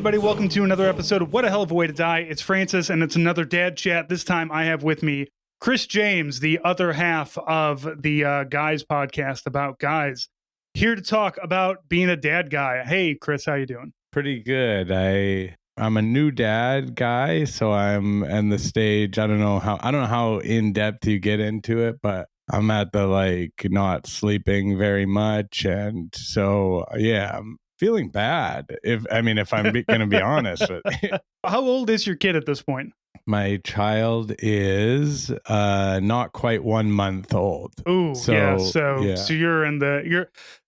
everybody. Welcome to another episode of What a Hell of a Way to Die. It's Francis, and it's another Dad Chat. This time I have with me Chris James, the other half of the Guys podcast about guys, here to talk about being a dad guy. Hey, Chris, how you doing? Pretty good. I'm a new dad guy, so I'm in the stage. I don't know how in depth you get into it, but I'm at the not sleeping very much, and so yeah, I'm feeling bad. If I'm going to be honest with you. How old is your kid at this point? My child is not quite 1 month old. Ooh, so you're in the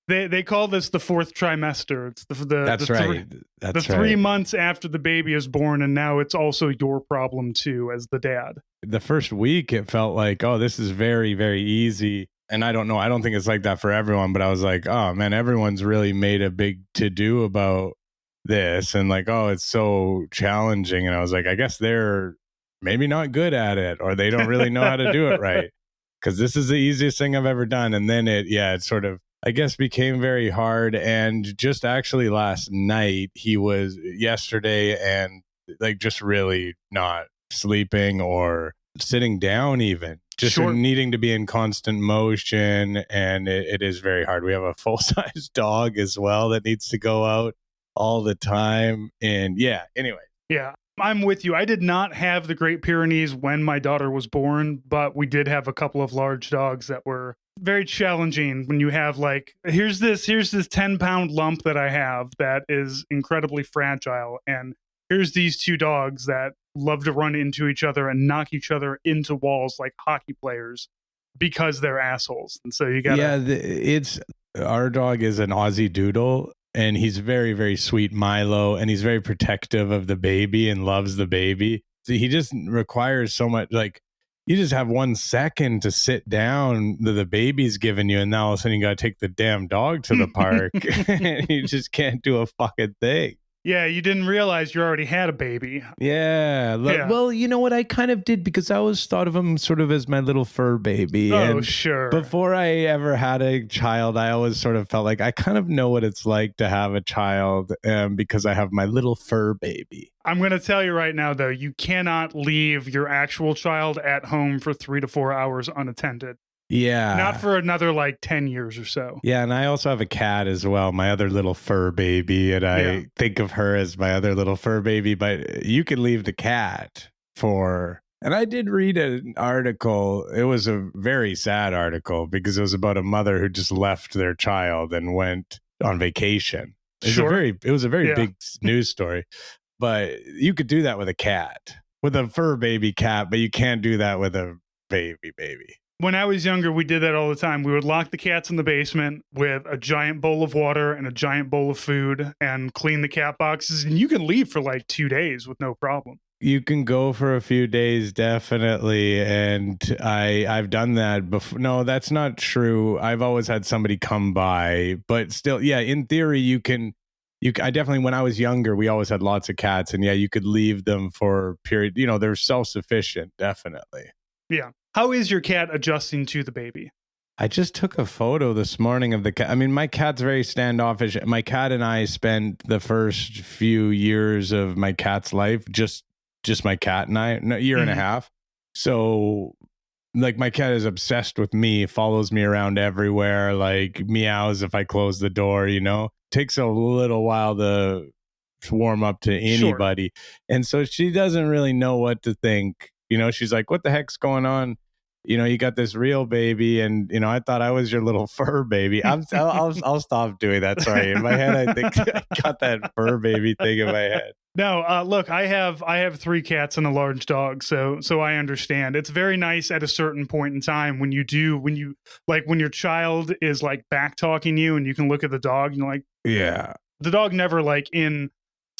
They call this the fourth trimester. It's That's right. That's 3 months after the baby is born, and now it's also your problem too as the dad. The first week it felt like, oh, this is very, very easy. And I don't know. I don't think it's like that for everyone, but I was like, oh man, everyone's really made a big to-do about this, and like, oh, it's so challenging. And I was like, I guess they're maybe not good at it, or they don't really know how to do it right, because this is the easiest thing I've ever done. And then it sort of, I guess, became very hard. And just actually last night, he was yesterday and like just really not sleeping or sitting down even. Just needing to be in constant motion, and it is very hard. We have a full-size dog as well that needs to go out all the time. And anyway. Yeah, I'm with you. I did not have the Great Pyrenees when my daughter was born, but we did have a couple of large dogs that were very challenging when you have here's this 10-pound lump that I have that is incredibly fragile, and here's these two dogs that love to run into each other and knock each other into walls like hockey players because they're assholes. And so you gotta... our dog is an Aussie Doodle, and he's very, very sweet Milo, and he's very protective of the baby and loves the baby. So he just requires so much, you just have 1 second to sit down that the baby's giving you, and now all of a sudden you gotta take the damn dog to the park and you just can't do a fucking thing. Yeah, you didn't realize you already had a baby. Yeah. Well, you know what? I kind of did, because I always thought of him sort of as my little fur baby. Oh, sure. Before I ever had a child, I always sort of felt like I kind of know what it's like to have a child, because I have my little fur baby. I'm going to tell you right now, though, you cannot leave your actual child at home for 3 to 4 hours unattended. Yeah. Not for another 10 years or so. Yeah. And I also have a cat as well, my other little fur baby. And I think of her as my other little fur baby, but you could leave the cat for... And I did read an article. It was a very sad article, because it was about a mother who just left their child and went on vacation. It was a very big news story. But you could do that with a cat, with a fur baby cat, but you can't do that with a baby. When I was younger, we did that all the time. We would lock the cats in the basement with a giant bowl of water and a giant bowl of food and clean the cat boxes. And you can leave for 2 days with no problem. You can go for a few days, definitely. And I've done that before. No, that's not true. I've always had somebody come by. But still, in theory, you can... I definitely, when I was younger, we always had lots of cats. And you could leave them for a period. They're self-sufficient, definitely. Yeah. How is your cat adjusting to the baby? I just took a photo this morning of the cat. I mean, my cat's very standoffish. My cat and I spent the first few years of my cat's life, just my cat and I, a year and a half. So, my cat is obsessed with me, follows me around everywhere, meows if I close the door, Takes a little while to warm up to anybody. Sure. And so she doesn't really know what to think. She's like, what the heck's going on? You got this real baby, and I thought I was your little fur baby. I'll stop doing that. Sorry, in my head, I think I got that fur baby thing in my head. No, look, I have 3 cats and a large dog, so I understand. It's very nice at a certain point in time when your child is back talking you, and you can look at the dog and you're like, yeah, the dog never in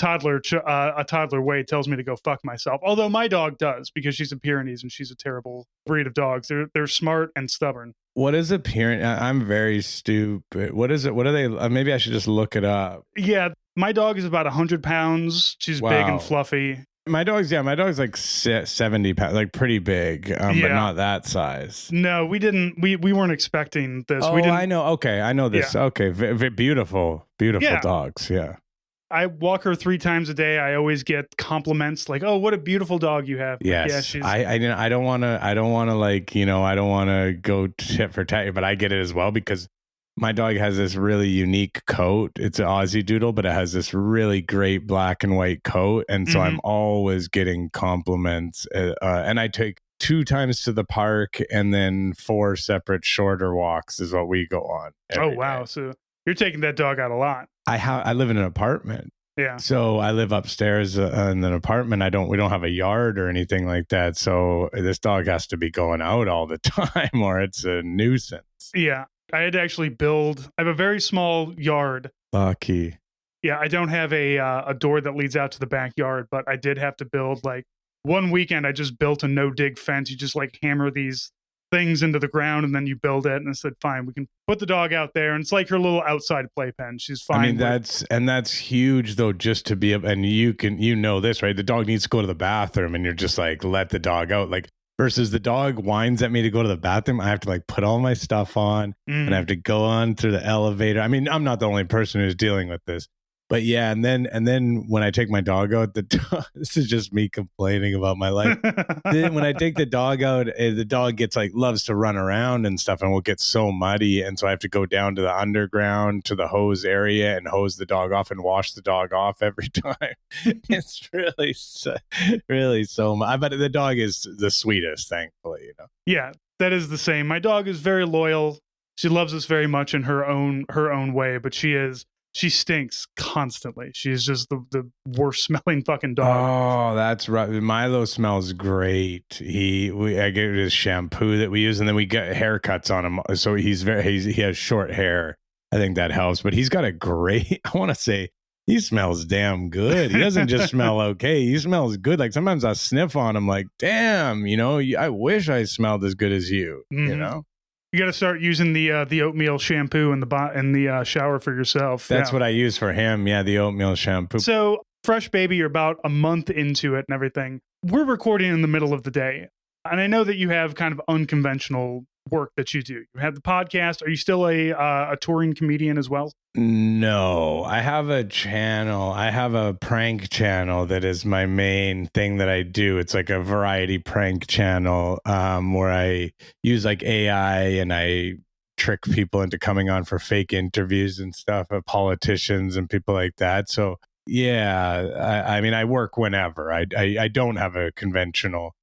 a toddler way tells me to go fuck myself. Although my dog does, because she's a Pyrenees and she's a terrible breed of dogs. They're smart and stubborn. What is a Pyrenees? I'm very stupid. What is it? What are they? Maybe I should just look it up. Yeah, my dog is about 100 pounds. She's big and fluffy. My dog's 70 pounds, pretty big, but not that size. No, we didn't. We weren't expecting this. Oh, I know. Okay, I know this. Yeah. Okay, beautiful yeah. dogs. Yeah. I walk her 3 times a day. I always get compliments like, "Oh, what a beautiful dog you have." Yes. Yeah, she's. I don't want to like, I don't want to go tit for tat, but I get it as well because my dog has this really unique coat. It's an Aussie Doodle, but it has this really great black and white coat, and so I'm always getting compliments. And I take 2 times to the park, and then 4 separate shorter walks is what we go on. Oh wow! Day. So you're taking that dog out a lot. I live in an apartment. Yeah. So I live upstairs in an apartment. We don't have a yard or anything like that. So this dog has to be going out all the time or it's a nuisance. Yeah. I had to actually build. I have a very small yard. Lucky. Yeah. I don't have a door that leads out to the backyard, but I did have to build like one weekend. I just built a no dig fence. You just like hammer these things into the ground and then you build it. And I said, fine, we can put the dog out there. And it's like her little outside playpen. She's fine. I mean, that's huge though, just to be, and you know this, right? The dog needs to go to the bathroom and you're just like, let the dog out. Like versus the dog whines at me to go to the bathroom. I have to like put all my stuff on and I have to go on through the elevator. I mean, I'm not the only person who's dealing with this. But yeah, and then when I take my dog out, this is just me complaining about my life. Then when I take the dog out, the dog gets like loves to run around and stuff, and will get so muddy, and so I have to go down to the underground to the hose area and hose the dog off and wash the dog off every time. It's really so much. But the dog is the sweetest, thankfully. Yeah, that is the same. My dog is very loyal. She loves us very much in her own way, but she stinks constantly. She's just the worst smelling fucking dog. Oh, that's right. Milo smells great. I get his shampoo that we use, and then we get haircuts on him. So he has short hair. I think that helps. But he's got a great. I want to say he smells damn good. He doesn't just smell okay. He smells good. Like sometimes I sniff on him, like damn, I wish I smelled as good as you. You got to start using the oatmeal shampoo in the shower for yourself. That's what I use for him. Yeah, the oatmeal shampoo. So, Fresh Baby, you're about a month into it and everything. We're recording in the middle of the day. And I know that you have kind of unconventional work that you do. You have the podcast. Are you still a touring comedian as well? No, I have a channel. I have a prank channel that is my main thing that I do. It's like a variety prank channel where I use like AI and I trick people into coming on for fake interviews and stuff of politicians and people like that. So yeah, I mean, I work whenever. I don't have a conventional.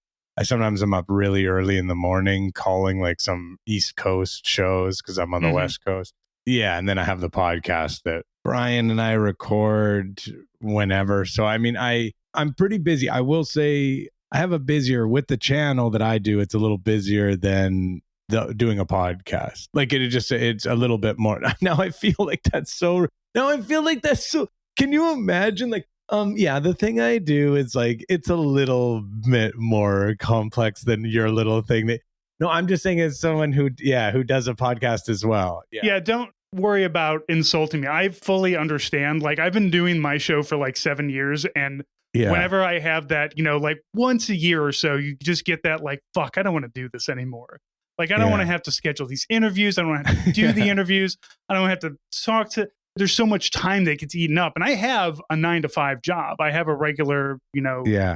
Sometimes I'm up really early in the morning calling like some East Coast shows because I'm on the West Coast. Yeah, and then I have the podcast that Brian and I record whenever. So I mean, I'm pretty busy. I will say I have a busier with the channel that I do. It's a little busier than doing a podcast. Like it's a little bit more. Now I feel like that's so. Can you imagine like? Yeah, the thing I do is like, it's a little bit more complex than your little thing. No, I'm just saying as someone who does a podcast as well. Yeah, don't worry about insulting me. I fully understand. Like I've been doing my show for like 7 years and whenever I have that, like once a year or so, you just get that like, fuck, I don't want to do this anymore. Like, I don't want to have to schedule these interviews. I don't want to have to do the interviews. I don't have to talk to... There's so much time that gets eaten up. And I have a 9-to-5 job. I have a regular,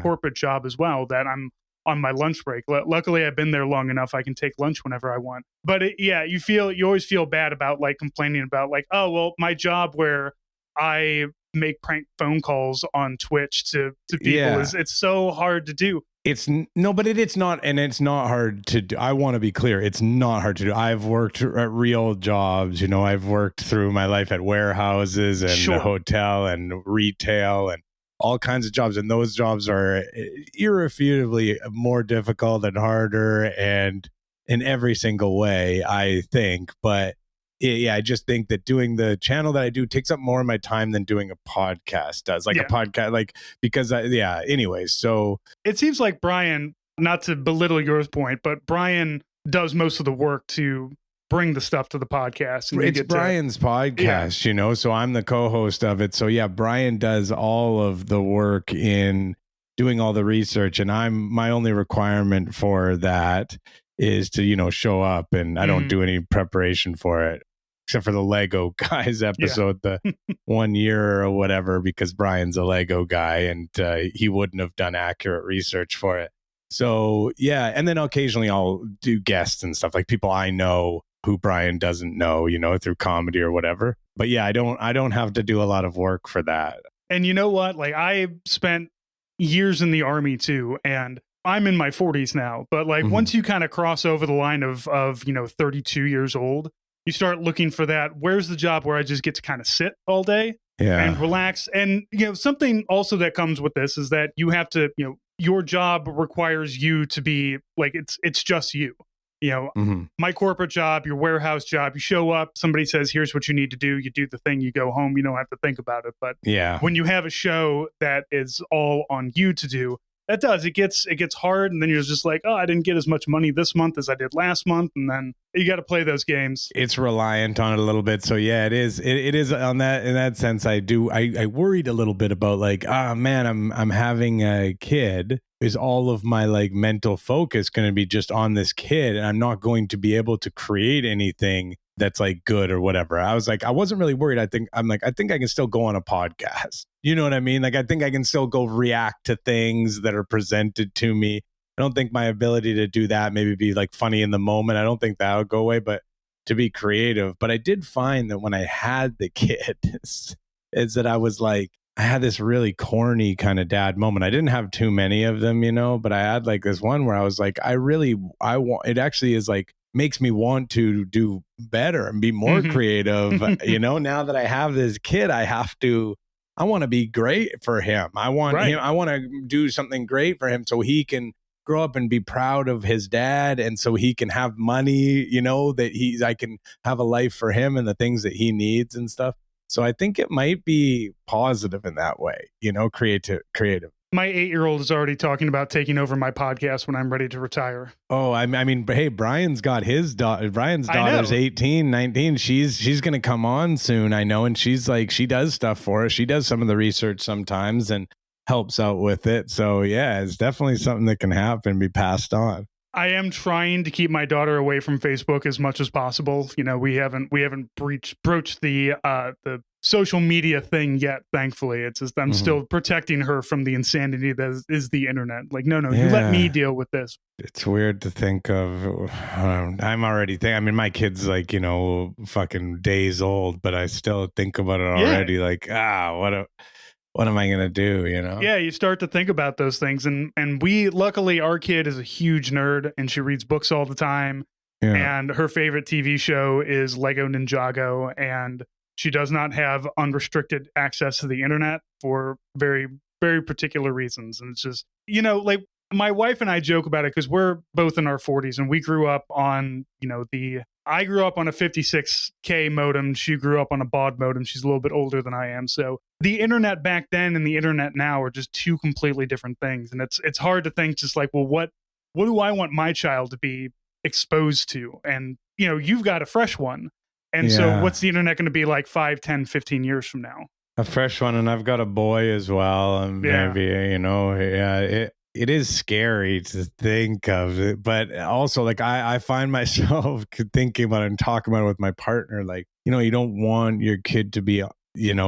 corporate job as well that I'm on my lunch break. Luckily, I've been there long enough. I can take lunch whenever I want. But you always feel bad about like complaining about like, oh, well, my job where I make prank phone calls on Twitch to people it's so hard to do. It's not, and it's not hard to do. I want to be clear. It's not hard to do. I've worked at real jobs. I've worked through my life at warehouses and a hotel and retail and all kinds of jobs. And those jobs are irrefutably more difficult and harder and in every single way, I think. But I just think that doing the channel that I do takes up more of my time than doing a podcast does. Like a podcast, because anyways. So it seems like Brian, not to belittle your point, but Brian does most of the work to bring the stuff to the podcast. And it's Brian's podcast, so I'm the co-host of it. So yeah, Brian does all of the work in doing all the research, and my only requirement for that is to, show up, and I don't do any preparation for it. except for the Lego guys episode, the 1 year or whatever, because Brian's a Lego guy and he wouldn't have done accurate research for it. So yeah, and then occasionally I'll do guests and stuff, like people I know who Brian doesn't know, through comedy or whatever. But yeah, I don't have to do a lot of work for that. And you know what? Like, I spent years in the Army too, and I'm in my 40s now. But like, once you kind of cross over the line of 32 years old, you start looking for that. Where's the job where I just get to kind of sit all day and relax? And something also that comes with this is that you have to, your job requires you to be like, it's just you. My corporate job, your warehouse job, you show up, somebody says, here's what you need to do. You do the thing, you go home, you don't have to think about it. But when you have a show that is all on you to do, it gets hard. And then you're just like, oh, I didn't get as much money this month as I did last month. And then you got to play those games. It's reliant on it a little bit. So yeah, it is. It is on that, in that sense. I worried a little bit about like, man, I'm having a kid. Is all of my like mental focus going to be just on this kid, and I'm not going to be able to create anything that's like good or whatever? I was like, I wasn't really worried. I think I can still go on a podcast. You know what I mean? Like, I think I can still go react to things that are presented to me. I don't think my ability to do that, maybe be like funny in the moment, I don't think that would go away, but to be creative. But I did find that when I had the kid is that I was like, I had this really corny kind of dad moment. I didn't have too many of them, but I had like this one where I was like, I want, it actually is like, makes me want to do better and be more creative. Now that I have this kid, I want to be great for him. I want him, I want to do something great for him so he can grow up and be proud of his dad. And so he can have money, that I can have a life for him and the things that he needs and stuff. So I think it might be positive in that way, creative. My 8-year-old is already talking about taking over my podcast when I'm ready to retire. Oh, I mean, hey, Brian's got his daughter. Brian's daughter's 18, 19. She's going to come on soon, I know. And she's like, she does stuff for us. She does some of the research sometimes and helps out with it. So yeah, it's definitely something that can happen, be passed on. I am trying to keep my daughter away from Facebook as much as possible. We haven't broached the social media thing yet. Thankfully, it's just I'm still protecting her from the insanity that is the internet. Like, no, you let me deal with this. It's weird to think of. I'm already thinking. I mean, my kid's like fucking days old, but I still think about it already. Yeah. Like what am I going to do? Yeah, you start to think about those things. And luckily, our kid is a huge nerd and she reads books all the time. Yeah. And her favorite TV show is Lego Ninjago. And she does not have unrestricted access to the internet for very, very particular reasons. And it's just, like my wife and I joke about it because we're both in our 40s and we grew up on, I grew up on a 56K modem. She grew up on a baud modem. She's a little bit older than I am. So the internet back then and the internet now are just two completely different things. And it's hard to think just like, well, what do I want my child to be exposed to? And, you've got a fresh one. And so what's the internet going to be like 5, 10, 15 years from now? A fresh one. And I've got a boy as well. And maybe, it is scary to think of it, but also like I find myself thinking about it and talking about it with my partner. Like, you don't want your kid to be,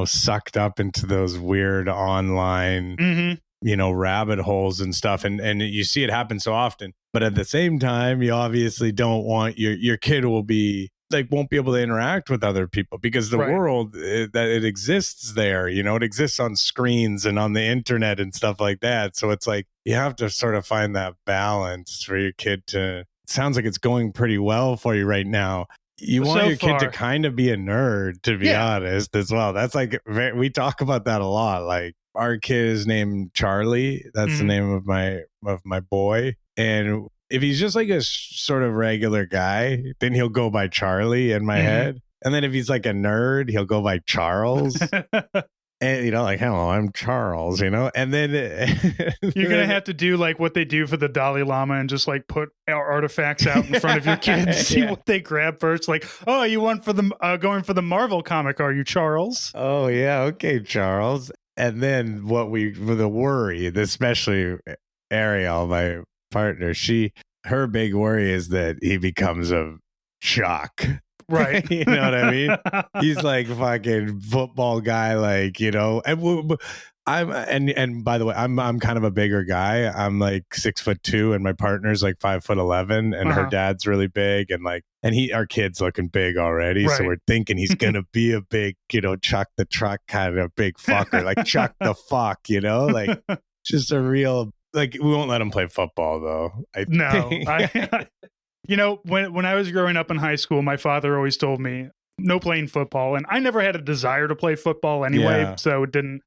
sucked up into those weird online, rabbit holes and stuff. And you see it happen so often, but at the same time, you obviously don't want your kid won't be able to interact with other people because the world that it exists there, it exists on screens and on the internet and stuff like that. So it's like, you have to sort of find that balance for your kid to, it sounds like it's going pretty well for you right now. You want your kid to kind of be a nerd, to be honest, as well. That's like, we talk about that a lot. Like our kid is named Charlie. That's the name of my boy. And if he's just like a sort of regular guy, then he'll go by Charlie in my head. And then if he's like a nerd, he'll go by Charles. And, like, hello, I'm Charles, and then you're going to have to do like what they do for the Dalai Lama and just like put our artifacts out in front of your kids, see what they grab first. Like, oh, you want for the going for the Marvel comic, are you, Charles? Oh, yeah. Okay, Charles. And then the worry, especially Ariel, my partner, her big worry is that he becomes a jock. Right. You know what I mean? He's like fucking football guy, like, you know. And and by the way, I'm kind of a bigger guy. I'm like 6'2", and my partner's like 5'11", and her dad's really big, and like, and our kid's looking big already. Right. So we're thinking he's gonna be a big, you know, Chuck the truck kind of big fucker, like Chuck the fuck, you know, like just a real, like, we won't let him play football though. No, you know, when I was growing up in high school, my father always told me no playing football, and I never had a desire to play football anyway, so it didn't.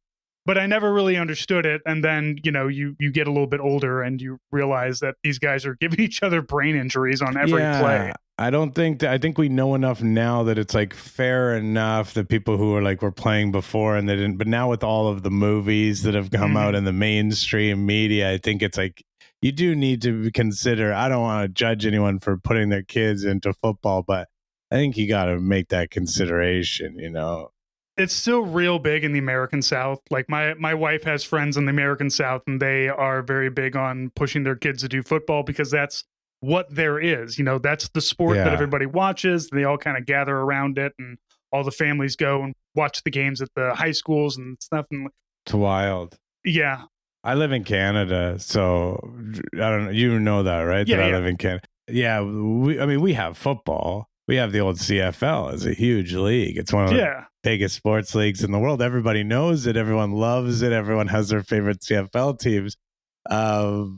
But I never really understood it, and then you know, you get a little bit older and you realize that these guys are giving each other brain injuries on every play. I think we know enough now that it's like fair enough that people who are like were playing before and they didn't, but now with all of the movies that have come out in the mainstream media, I think it's like you do need to consider. I don't want to judge anyone for putting their kids into football, but I think you got to make that consideration, you know. It's still real big in the American South. Like my wife has friends in the American South, and they are very big on pushing their kids to do football because that's what there is. You know, that's the sport that everybody watches. They all kind of gather around it, and all the families go and watch the games at the high schools and stuff. And it's wild. Yeah. I live in Canada, so I don't know. You know that, right? Yeah, I live in Canada. Yeah, we have football. We have the old CFL as a huge league. It's one of the biggest sports leagues in the world. Everybody knows it. Everyone loves it. Everyone has their favorite CFL teams.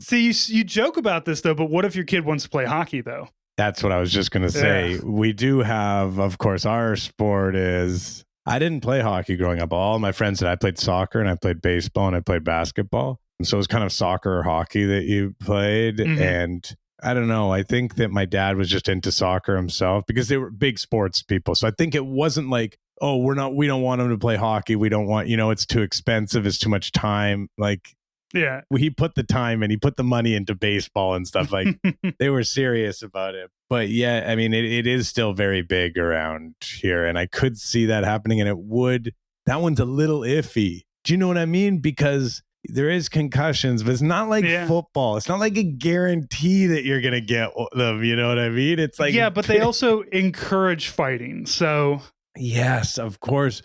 See, you joke about this though, but what if your kid wants to play hockey though? That's what I was just going to say. We do have, of course, our sport is, I didn't play hockey growing up. All my friends said I played soccer and I played baseball and I played basketball. And so it was kind of soccer or hockey that you played. And I don't know. I think that my dad was just into soccer himself because they were big sports people. So I think it wasn't like, oh, we don't want him to play hockey. We don't want, you know, it's too expensive. It's too much time. Like, he put the time and he put the money into baseball and stuff. Like they were serious about it. But yeah, I mean, it is still very big around here. And I could see that happening. And that one's a little iffy. Do you know what I mean? Because there is concussions, but it's not like football. It's not like a guarantee that you're going to get them. You know what I mean? It's like, but they also encourage fighting. So yes, of course.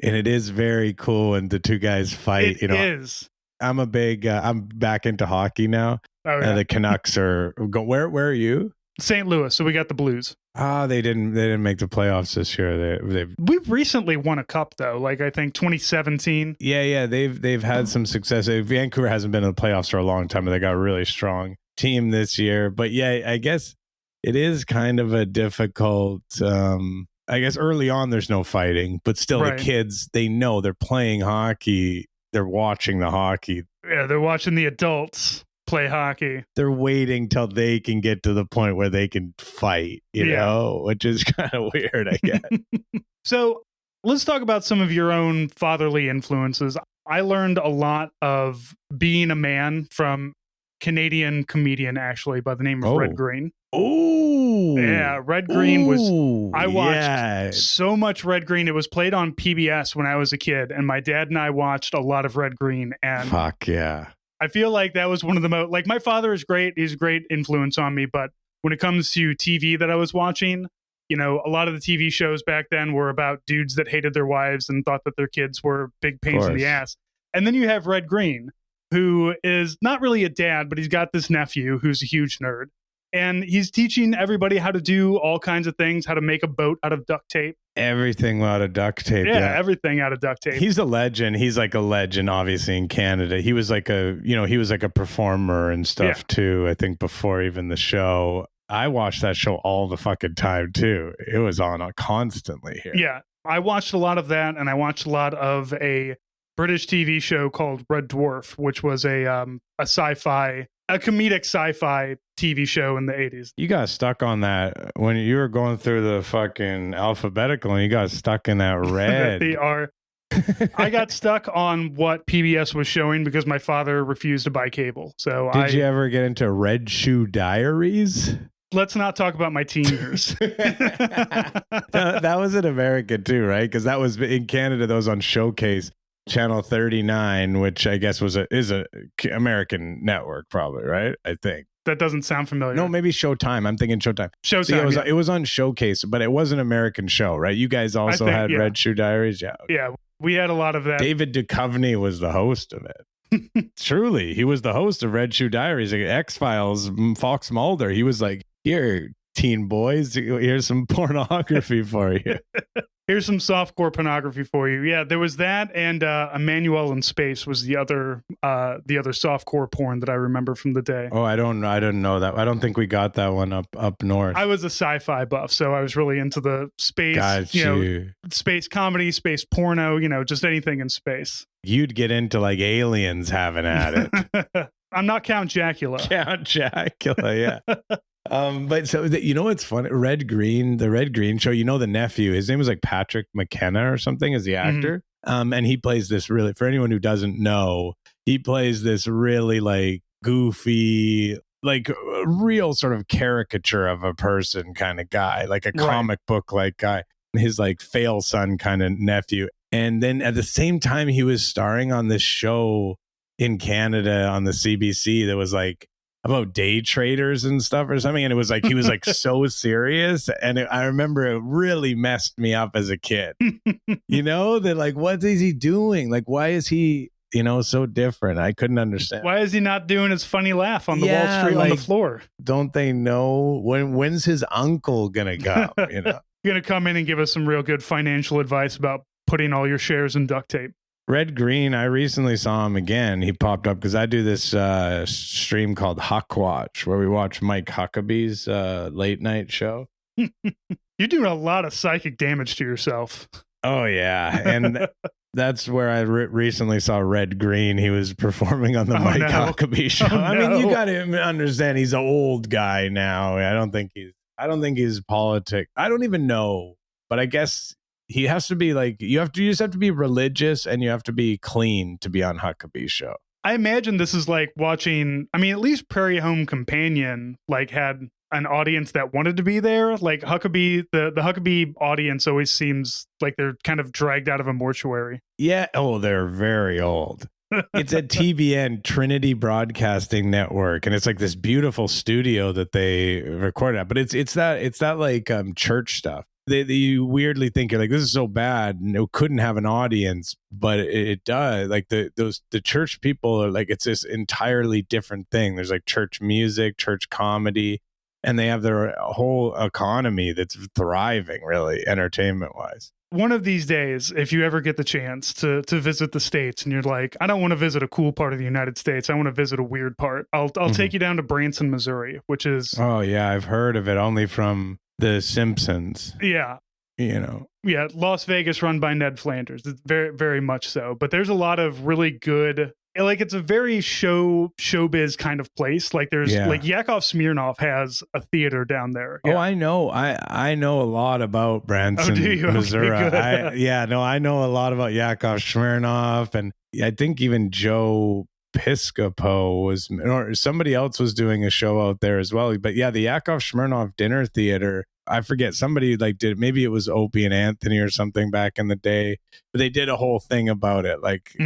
And it is very cool when the two guys fight. It is. I'm back into hockey now. Oh, yeah. The Canucks are where are you? St. Louis. So we got the Blues. They didn't make the playoffs this year. We recently won a cup though, like I think 2017. Yeah, they've had some success. Vancouver hasn't been in the playoffs for a long time, but they got a really strong team this year. But yeah, I guess it is kind of a difficult. I guess early on there's no fighting, but still the kids, they know they're playing hockey. They're watching the hockey. Yeah, they're watching the adults play hockey. They're waiting till they can get to the point where they can fight, you know, which is kind of weird, I guess. So let's talk about some of your own fatherly influences. I learned a lot of being a man from Canadian comedian, actually, by the name of Red Green. Oh, yeah. Red Green I watched so much Red Green. It was played on PBS when I was a kid, and my dad and I watched a lot of Red Green. And fuck yeah. I feel like that was one of the most, like, my father is great. He's a great influence on me. But when it comes to TV that I was watching, you know, a lot of the TV shows back then were about dudes that hated their wives and thought that their kids were big pains in the ass. And then you have Red Green, who is not really a dad, but he's got this nephew who's a huge nerd. And he's teaching everybody how to do all kinds of things, how to make a boat out of duct tape. Everything out of duct tape. Yeah, everything out of duct tape. He's a legend. He's like a legend, obviously, in Canada. He was like he was like a performer and stuff too, I think, before even the show. I watched that show all the fucking time too. It was on constantly here. Yeah, I watched a lot of that, and I watched a lot of a British TV show called Red Dwarf, which was a comedic sci-fi TV show in the 80s. You got stuck on that when you were going through the fucking alphabetical, and you got stuck in that red. I got stuck on what PBS was showing because my father refused to buy cable. So did you ever get into Red Shoe Diaries? Let's not talk about my teen years. That was in America too, right? Because that was in Canada. That was on Showcase. Channel 39, which I guess is a American network, probably, right? I think That doesn't sound familiar. No, maybe Showtime. I'm thinking Showtime. Showtime. So it was on Showcase, but it was an American show, right? You guys also had Red Shoe Diaries? Yeah. Yeah, we had a lot of that. David Duchovny was the host of it. Truly, he was the host of Red Shoe Diaries, like X-Files, Fox Mulder. He was like, here, teen boys, here's some pornography for you. Here's some softcore pornography for you. Yeah, there was that, and Emmanuel in Space was the other softcore porn that I remember from the day. Oh, I don't know that. I don't think we got that one up north. I was a sci-fi buff, so I was really into the space, space comedy, space porno, just anything in space. You'd get into like aliens having at it. I'm not Count Jacula. Count Jacula, yeah. But so what's funny? The Red Green show, the nephew, his name was like Patrick McKenna or something as the actor. Mm-hmm. And he plays this really, for anyone who doesn't know, he plays this really like goofy, like real sort of caricature of a person kind of guy, like a comic book like guy, his like fail son kind of nephew. And then at the same time, he was starring on this show in Canada on the CBC that was like about day traders and stuff or something, and it was like he was like so serious, and I remember it really messed me up as a kid. That like, what is he doing? Like, why is he so different? I couldn't understand. Why is he not doing his funny laugh on the Wall Street on the floor? Don't they know when's his uncle gonna come? Gonna come in and give us some real good financial advice about putting all your shares in duct tape. Red Green, I recently saw him again. He popped up because I do this stream called Huck Watch, where we watch Mike Huckabee's late night show. You're doing a lot of psychic damage to yourself. Oh, yeah. And that's where I recently saw Red Green. He was performing on the Huckabee show. I mean, you got to understand he's an old guy now. I don't think he's politic. I don't even know, but I guess he has to be like, you just have to be religious and you have to be clean to be on Huckabee's show. I imagine this is like watching, at least Prairie Home Companion like had an audience that wanted to be there. Like Huckabee, the Huckabee audience always seems like they're kind of dragged out of a mortuary. Yeah. Oh, they're very old. It's at TBN, Trinity Broadcasting Network, and it's like this beautiful studio that they recorded at. But it's that like church stuff. You weirdly think you're like, this is so bad and it couldn't have an audience, but it does. Like the church people are like, it's this entirely different thing. There's like church music, church comedy, and they have their whole economy that's thriving, really, entertainment wise. One of these days, if you ever get the chance to visit the States and you're like, I don't want to visit a cool part of the United States, I want to visit a weird part, I'll take you down to Branson, Missouri, which is... Oh, yeah, I've heard of it only from The Simpsons. Yeah. Yeah, Las Vegas run by Ned Flanders. It's very, very much so. But there's a lot of really good, like it's a very showbiz kind of place. Like there's like Yakov Smirnoff has a theater down there. Yeah. Oh, I know. I know a lot about Branson, Missouri. Okay, I know a lot about Yakov Smirnoff, and I think even Joe Piscopo was, or somebody else was doing a show out there as well. But yeah, the Yakov Smirnoff Dinner Theater, I forget, somebody like did, maybe it was Opie and Anthony or something back in the day, but they did a whole thing about it, like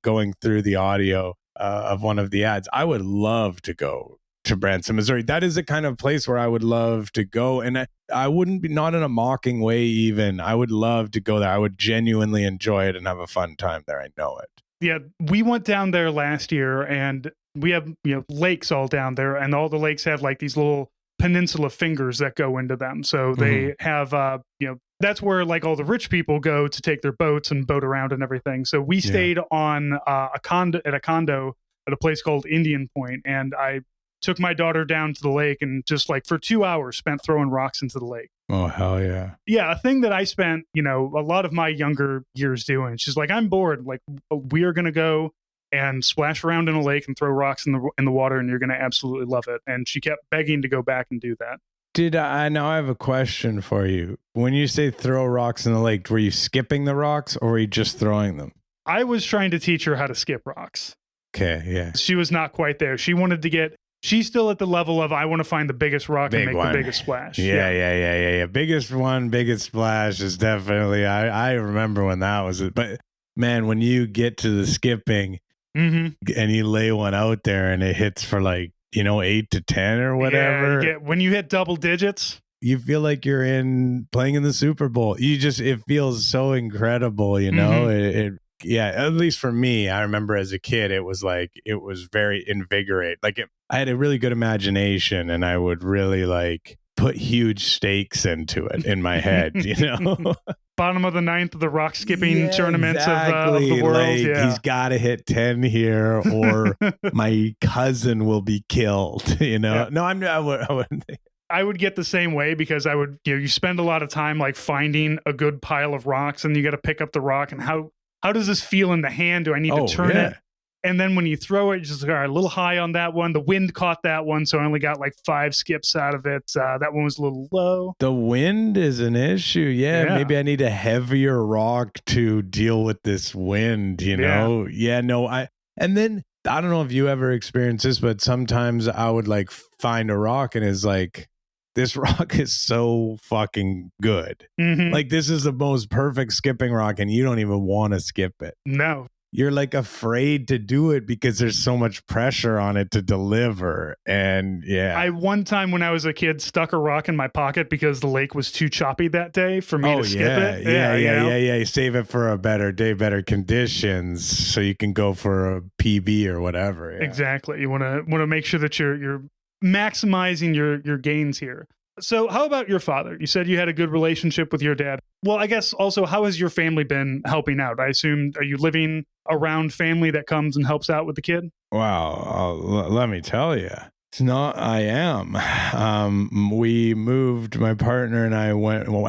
going through the audio of one of the ads. I would love to go to Branson, Missouri. That is the kind of place where I would love to go. And I wouldn't be, not in a mocking way even, I would love to go there. I would genuinely enjoy it and have a fun time there. I know it. Yeah, we went down there last year and we have, lakes all down there, and all the lakes have like these little peninsula fingers that go into them. So they have, that's where like all the rich people go to take their boats and boat around and everything. So we stayed on a condo at a place called Indian Point, and I took my daughter down to the lake and just like for 2 hours spent throwing rocks into the lake. Oh, hell yeah. Yeah, a thing that I spent, a lot of my younger years doing. She's like, I'm bored. Like, we are going to go and splash around in a lake and throw rocks in the water, and you're going to absolutely love it. And she kept begging to go back and do that. Now I have a question for you. When you say throw rocks in the lake, were you skipping the rocks or were you just throwing them? I was trying to teach her how to skip rocks. Okay, yeah. She was not quite there. She wanted to she's still at the level of, I want to find the biggest rock and make the biggest splash. Yeah. Biggest one, biggest splash is definitely, I remember when that was it. But man, when you get to the skipping and you lay one out there and it hits for like 8 to 10 or whatever. Yeah, when you hit double digits, you feel like you're playing in the Super Bowl. It feels so incredible, yeah, at least for me, I remember as a kid, it was very invigorating. I had a really good imagination, and I would really put huge stakes into it in my head, Bottom of the ninth of the rock skipping tournaments exactly. of the world. He's got to hit 10 here, or my cousin will be killed. Yeah. No, I wouldn't think. I would get the same way, because I would, you spend a lot of time finding a good pile of rocks, and you got to pick up the rock, and how does this feel in the hand? Do I need to turn it? And then when you throw it, just a little high on that one. The wind caught that one, so I only got 5 skips out of it. That one was a little low. The wind is an issue. Yeah, maybe I need a heavier rock to deal with this wind, know? Yeah, no, and then I don't know if you ever experienced this, but sometimes I would find a rock and it's this rock is so fucking good. Mm-hmm. This is the most perfect skipping rock, and you don't even want to skip it. No. You're afraid to do it because there's so much pressure on it to deliver. And I one time when I was a kid stuck a rock in my pocket because the lake was too choppy that day for me to skip it. Yeah. You save it for a better day, better conditions, so you can go for a PB or whatever. Yeah. Exactly. You want to make sure that you're maximizing your gains here. So how about your father? You said you had a good relationship with your dad. Well, I guess also, how has your family been helping out? I assume, are you living around family that comes and helps out with the kid? Wow. Let me tell you. I am. We moved, my partner and I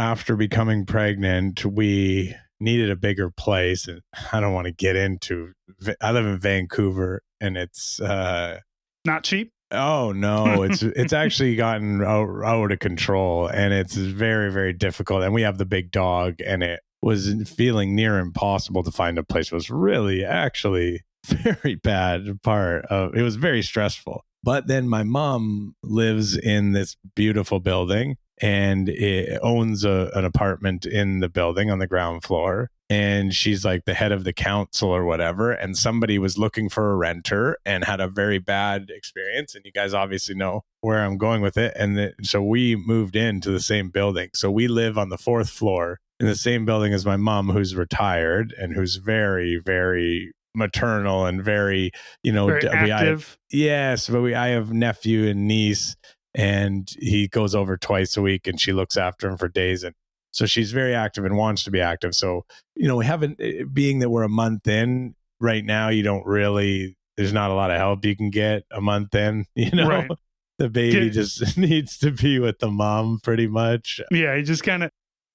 after becoming pregnant, we needed a bigger place. And I don't want to get into, I live in Vancouver, and it's not cheap. Oh no, it's actually gotten out of control, and it's very, very difficult. And we have the big dog, and it was feeling near impossible to find a place. It was really actually very bad part of it. Was very stressful. But then my mom lives in this beautiful building, and it owns an apartment in the building on the ground floor. And she's the head of the council or whatever. And somebody was looking for a renter and had a very bad experience. And you guys obviously know where I'm going with it. And so we moved into the same building. So we live on the 4th floor in the same building as my mom, who's retired and who's very, very maternal and very, very active. But I have nephew and niece, and he goes over twice a week, and she looks after him for days. And so she's very active and wants to be active. So, we haven't, being that we're a month in right now, there's not a lot of help you can get a month in, Right. The baby just needs to be with the mom pretty much. Yeah. You just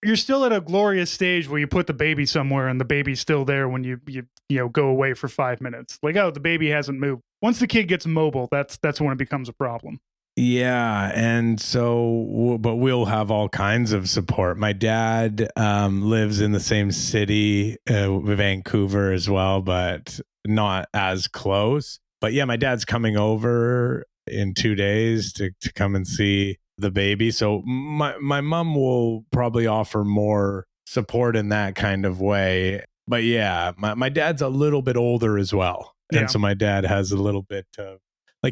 you're still at a glorious stage where you put the baby somewhere and the baby's still there when you go away for 5 minutes. The baby hasn't moved. Once the kid gets mobile, that's when it becomes a problem. Yeah. And so, but we'll have all kinds of support. My dad lives in the same city, Vancouver as well, but not as close. But yeah, my dad's coming over in 2 days to come and see the baby. So my mom will probably offer more support in that kind of way. But yeah, my dad's a little bit older as well. And so my dad has a little bit of,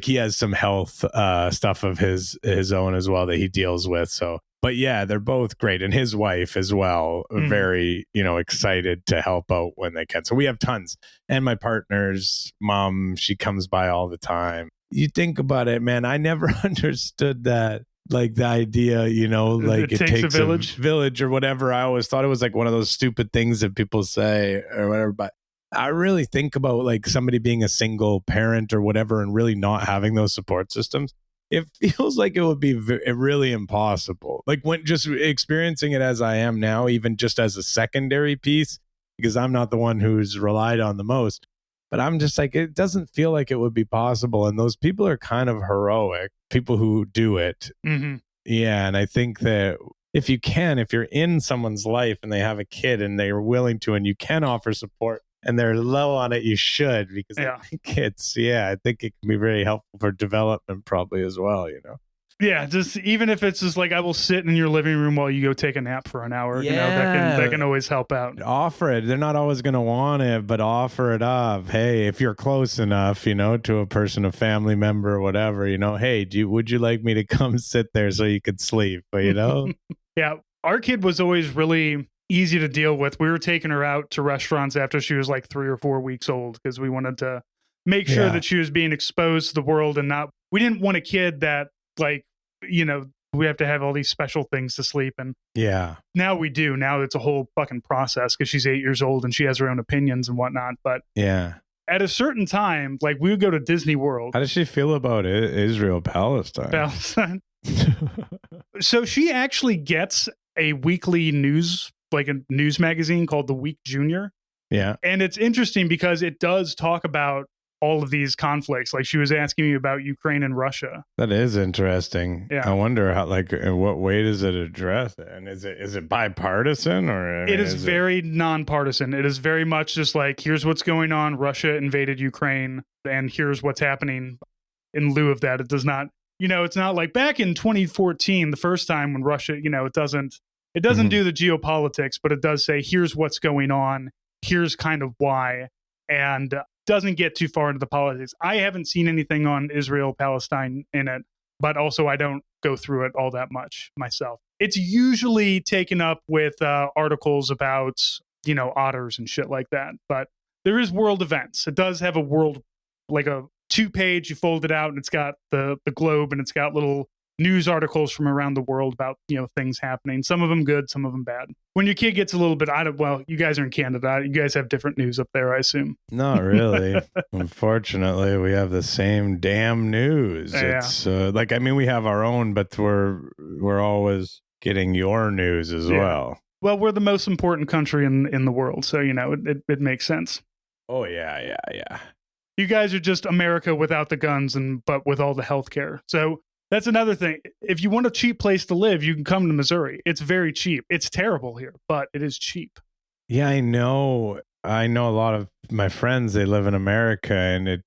he has some health stuff of his own as well that he deals with. So, but yeah, they're both great. And his wife as well, very, excited to help out when they can. So we have tons. And my partner's mom, she comes by all the time. You think about it, man, I never understood that. The idea, it takes a village or whatever. I always thought it was one of those stupid things that people say or whatever. But I really think about somebody being a single parent or whatever and really not having those support systems. It feels like it would be really impossible. When just experiencing it as I am now, even just as a secondary piece, because I'm not the one who's relied on the most. But I'm just it doesn't feel like it would be possible. And those people are kind of heroic, people who do it. Mm-hmm. Yeah. And I think that if you're in someone's life and they have a kid and they're willing to, and you can offer support and they're low on it, you should, because I think I think it can be very helpful for development probably as well, Yeah, just even if it's just like I will sit in your living room while you go take a nap for an hour. You know, Yeah. that can always help out. Offer it. They're not always going to want it, but offer it up. Hey, if you're close enough, you know, to a person, a family member, whatever, you know, hey, would you like me to come sit there so you could sleep? But, you know, Yeah, our kid was always really easy to deal with. We were taking her out to restaurants after she was like 3 or 4 weeks old because we wanted to make sure Yeah. that she was being exposed to the world and not. We didn't want a kid that like, you know, we have to have all these special things to sleep. And yeah. now we do. Now it's a whole fucking process because she's 8 years old and she has her own opinions and whatnot. But Yeah. at a certain time, like we would go to Disney World. How does she feel about Israel, Palestine? So she actually gets a weekly news, like a news magazine called The Week Junior. Yeah. And it's interesting because it does talk about all of these conflicts. Like she was asking me about Ukraine and Russia. That is interesting. Yeah. I wonder how, like, in what way does it address it? And is it bipartisan or? It is very nonpartisan. It is very much just like, here's what's going on. Russia invaded Ukraine and here's what's happening in lieu of that. It does not, you know, it's not like back in 2014, the first time when Russia, you know, it doesn't do the geopolitics, but it does say, here's what's going on. Here's kind of why. And doesn't get too far into the politics. I haven't seen anything on Israel, Palestine in it, but also I don't go through it all that much myself. It's usually taken up with articles about, you know, otters and shit like that. But there is world events. It does have a world, like a 2-page, you fold it out and it's got the globe and it's got little news articles from around the world about, you know, things happening. Some of them good, some of them bad. When your kid gets a little bit well, you guys are in Canada. You guys have different news up there, I assume. Not really. Unfortunately, we have the same damn news. Yeah. It's like, I mean, we have our own, but we're always getting your news as well. Well, we're the most important country in the world, so you know it makes sense. Oh yeah. You guys are just America without the guns but with all the healthcare. So that's another thing. If you want a cheap place to live, you can come to Missouri. It's very cheap. It's terrible here, but it is cheap. Yeah, I know. I know a lot of my friends, they live in America and it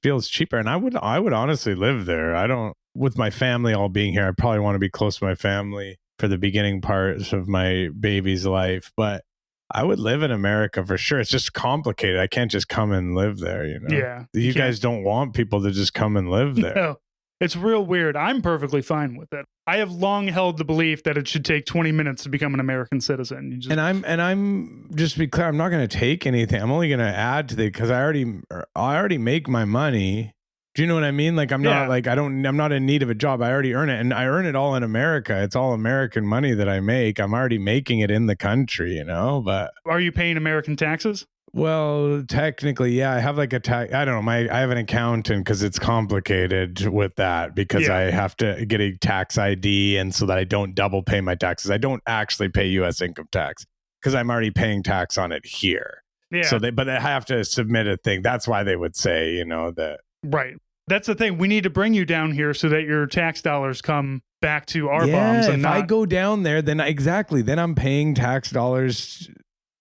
feels cheaper. And I would honestly live there. I don't, with my family all being here, I probably want to be close to my family for the beginning parts of my baby's life. But I would live in America for sure. It's just complicated. I can't just come and live there, you know? Yeah. You guys don't want people to just come and live there. No. It's real weird. I'm perfectly fine with it. I have long held the belief that it should take 20 minutes to become an American citizen. And I'm just to be clear, I'm not going to take anything. I'm only going to add to the, because I already make my money. Do you know what I mean? Like I'm not in need of a job. I already earn it, and I earn it all in America. It's all American money that I make. I'm already making it in the country, you know. But are you paying American taxes? Well, technically, yeah. I have like a tax. I don't know. I have an accountant because it's complicated with that because I have to get a tax ID, and so that I don't double pay my taxes. I don't actually pay U.S. income tax because I'm already paying tax on it here. Yeah. So but I have to submit a thing. That's why they would say, you know, that. Right. That's the thing. We need to bring you down here so that your tax dollars come back to our bombs. And if I go down there, then I'm paying tax dollars.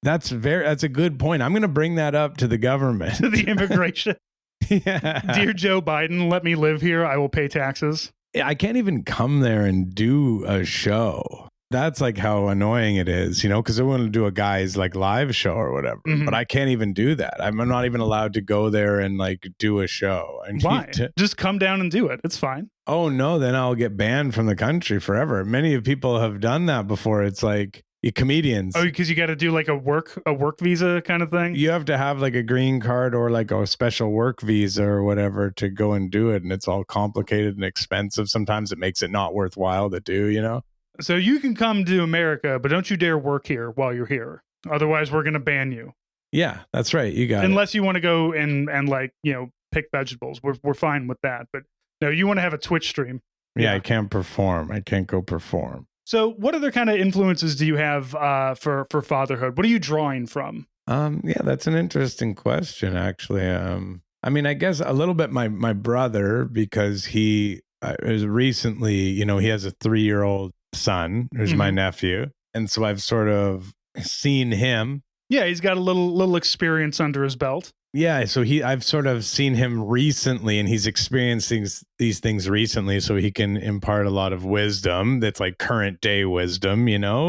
That's a good point. I'm going to bring that up to the government. To the immigration. Yeah. Dear Joe Biden, let me live here. I will pay taxes. I can't even come there and do a show. That's like how annoying it is, you know, because I want to do a guy's like live show or whatever, but I can't even do that. I'm not even allowed to go there and like do a show. Why? Just come down and do it. It's fine. Oh no, then I'll get banned from the country forever. Many people have done that before. It's like comedians. Oh, because you got to do like a work visa kind of thing. You have to have like a green card or like a special work visa or whatever to go and do it, and it's all complicated and expensive. Sometimes it makes it not worthwhile to do, you know. So you can come to America, but don't you dare work here while you're here. Otherwise, we're going to ban you. Yeah, that's right. You got Unless you want to go and like, you know, pick vegetables. We're fine with that. But no, you want to have a Twitch stream. Yeah, I can't perform. I can't go perform. So what other kind of influences do you have for fatherhood? What are you drawing from? Yeah, that's an interesting question, actually. I mean, I guess a little bit my brother, because he is recently, you know, he has a 3-year-old son who's my nephew, and so I've sort of seen him. Yeah, he's got a little experience under his belt. Yeah, so I've sort of seen him recently, and he's experiencing these things recently, so he can impart a lot of wisdom that's like current day wisdom,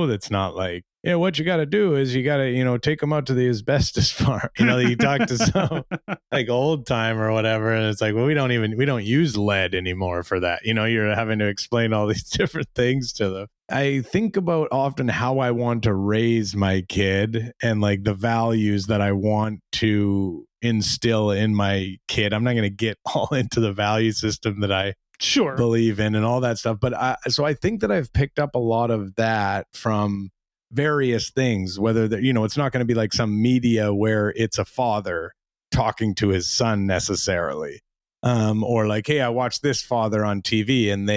that's not like, what you got to do is you got to, take him out to the asbestos farm. You talk to some like old time or whatever, and it's like, well, we don't use lead anymore for that. You're having to explain all these different things to them. I think about often how I want to raise my kid and like the values that I want to instill in my kid. I'm not going to get all into the value system that I believe in and all that stuff. But so I think that I've picked up a lot of that from various things, whether that, it's not going to be like some media where it's a father talking to his son necessarily. Or like, hey, I watched this father on TV, and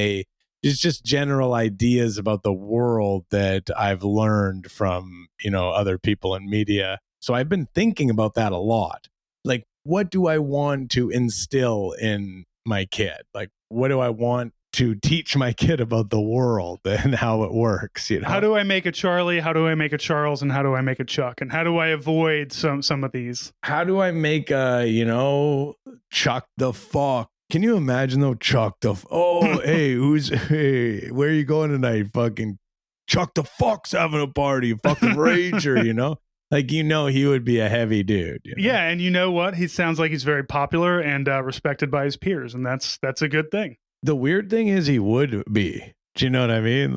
it's just general ideas about the world that I've learned from, other people in media. So I've been thinking about that a lot. Like, what do I want to instill in my kid? Like, what do I want to teach my kid about the world and how it works? How do I make a Charlie? How do I make a Charles? And how do I make a Chuck? And how do I avoid some of these? How do I make a, Chuck the fuck? Can you imagine though, Chuck the hey, where are you going tonight? Fucking Chuck the fuck's having a party, fucking rager, Like, he would be a heavy dude. Yeah, and you know what? He sounds like he's very popular and respected by his peers, and that's a good thing. The weird thing is he would be. Do you know what I mean?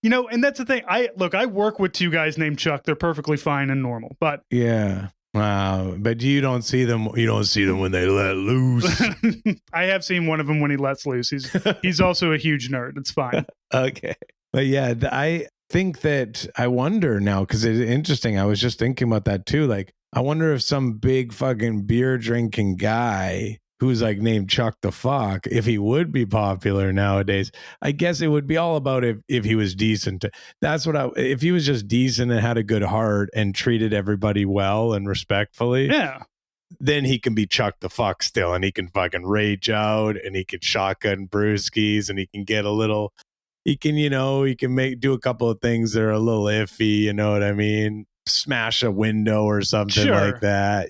And that's the thing. I work with two guys named Chuck. They're perfectly fine and normal, but yeah. Wow, but you don't see them. You don't see them when they let loose. I have seen one of them when he lets loose. He's also a huge nerd. It's fine. Okay, but yeah, I think that I wonder now, because it's interesting. I was just thinking about that too. Like, I wonder if some big fucking beer drinking guy who's like named Chuck the Fuck, if he would be popular nowadays. I guess it would be all about if he was decent. If he was just decent and had a good heart and treated everybody well and respectfully. Yeah. Then he can be Chuck the Fuck still, and he can fucking rage out, and he can shotgun brewskis, and he can get a little, he can do a couple of things that are a little iffy, you know what I mean? Smash a window or something like that,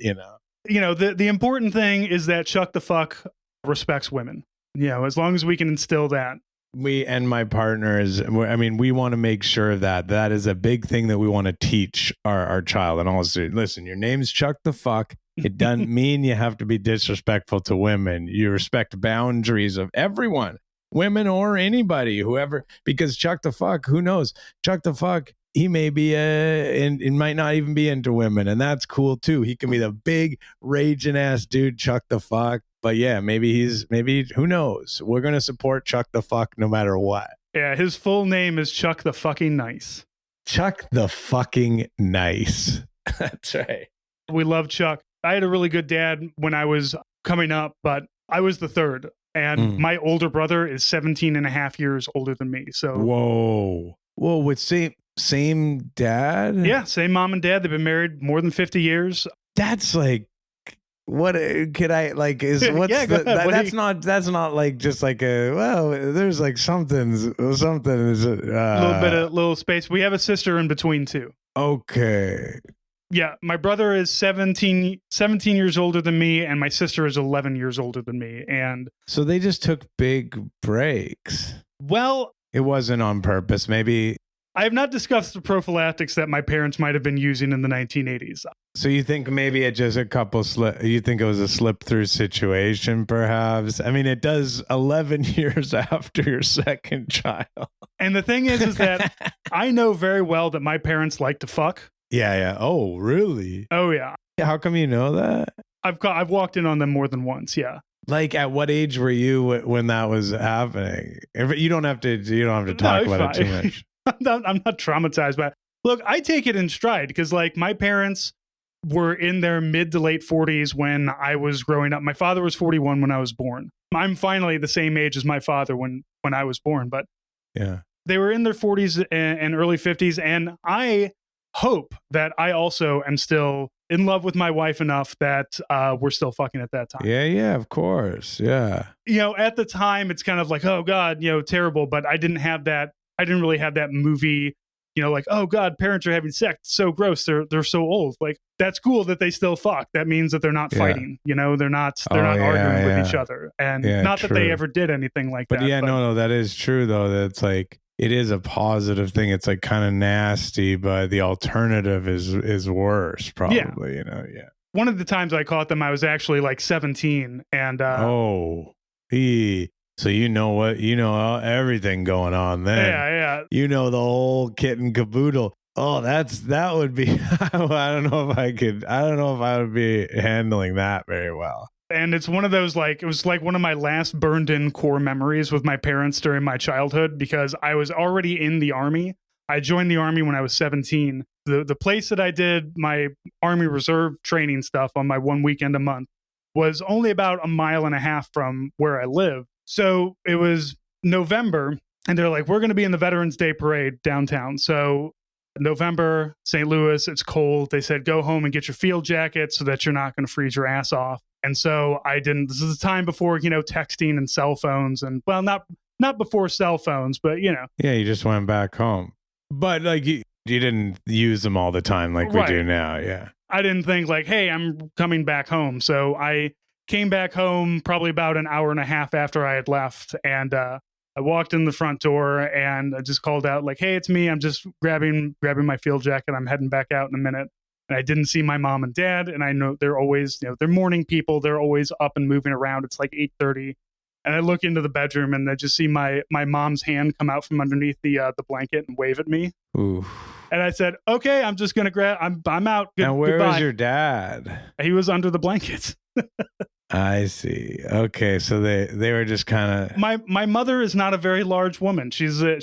the important thing is that Chuck the Fuck respects women. As long as we can instill that. We and my partners, we want to make sure that is a big thing that we want to teach our child. And also, listen, your name's Chuck the Fuck. It doesn't mean you have to be disrespectful to women. You respect boundaries of everyone, women or anybody, whoever, because Chuck the Fuck, who knows? Chuck the Fuck, he may be and might not even be into women, and that's cool too. He can be the big raging ass dude, Chuck the Fuck. But yeah, maybe who knows? We're gonna support Chuck the Fuck no matter what. Yeah, his full name is Chuck the Fucking Nice. Chuck the Fucking Nice. That's right. We love Chuck. I had a really good dad when I was coming up, but I was the third, and my older brother is 17 and a half years older than me. So whoa, with same dad? Yeah, same mom and dad. They've been married more than 50 years. That's like, what could I like is what's yeah, that's not like just like there's like something is a little space. We have a sister in between too. Okay. Yeah, my brother is 17 years older than me, and my sister is 11 years older than me. And so they just took big breaks. Well, it wasn't on purpose. Maybe I have not discussed the prophylactics that my parents might have been using in the 1980s. So you think maybe it just you think it was a slip through situation, perhaps? I mean, it does 11 years after your second child. And the thing is that I know very well that my parents like to fuck. Yeah. Oh, really? Oh, yeah. How come you know that? I've walked in on them more than once. Yeah. Like, at what age were you when that was happening? You don't have to talk about it too much. I'm not traumatized by it. Look, I take it in stride because, like, my parents were in their mid to late 40s when I was growing up. My father was 41 when I was born. I'm finally the same age as my father when I was born, but yeah, they were in their 40s and early 50s, and I hope that I also am still in love with my wife enough that we're still fucking at that time. Yeah, of course. Yeah. At the time, it's kind of like, oh God, terrible, but I didn't really have that movie like, oh God, parents are having sex. So gross. They're so old. Like, that's cool that they still fuck. That means that they're not fighting. They're not arguing with each other. And not that they ever did anything like that. But no, that is true though. That's like, it is a positive thing. It's like kind of nasty, but the alternative is worse, probably. One of the times I caught them, I was actually like 17, and so you know everything going on then. Yeah. You know the whole kit and caboodle. Oh, that would be. I don't know if I would be handling that very well. And it's one of those, like, it was like one of my last burned in core memories with my parents during my childhood, because I was already in the Army. I joined the Army when I was 17. The place that I did my Army Reserve training stuff on my one weekend a month was only about 1.5 miles from where I live. So it was November, and they're like, we're going to be in the Veterans Day Parade downtown. So November, St. Louis, it's cold. They said, go home and get your field jacket so that you're not going to freeze your ass off. And so I didn't. This is the time before, texting and cell phones, and well, not before cell phones, but Yeah, you just went back home. But like you didn't use them all the time like we do now. Yeah. I didn't think like, hey, I'm coming back home. So I came back home probably about 1.5 hours after I had left. And I walked in the front door and I just called out like, hey, it's me. I'm just grabbing my field jacket. I'm heading back out in a minute. And I didn't see my mom and dad. And I know they're always, they're morning people. They're always up and moving around. It's like 8:30. And I look into the bedroom and I just see my mom's hand come out from underneath the blanket and wave at me. Ooh. And I said, okay, I'm just going to grab, I'm out. And where goodbye. was your dad? He was under the blankets. I see. Okay. So they were just kind of. My mother is not a very large woman. She's a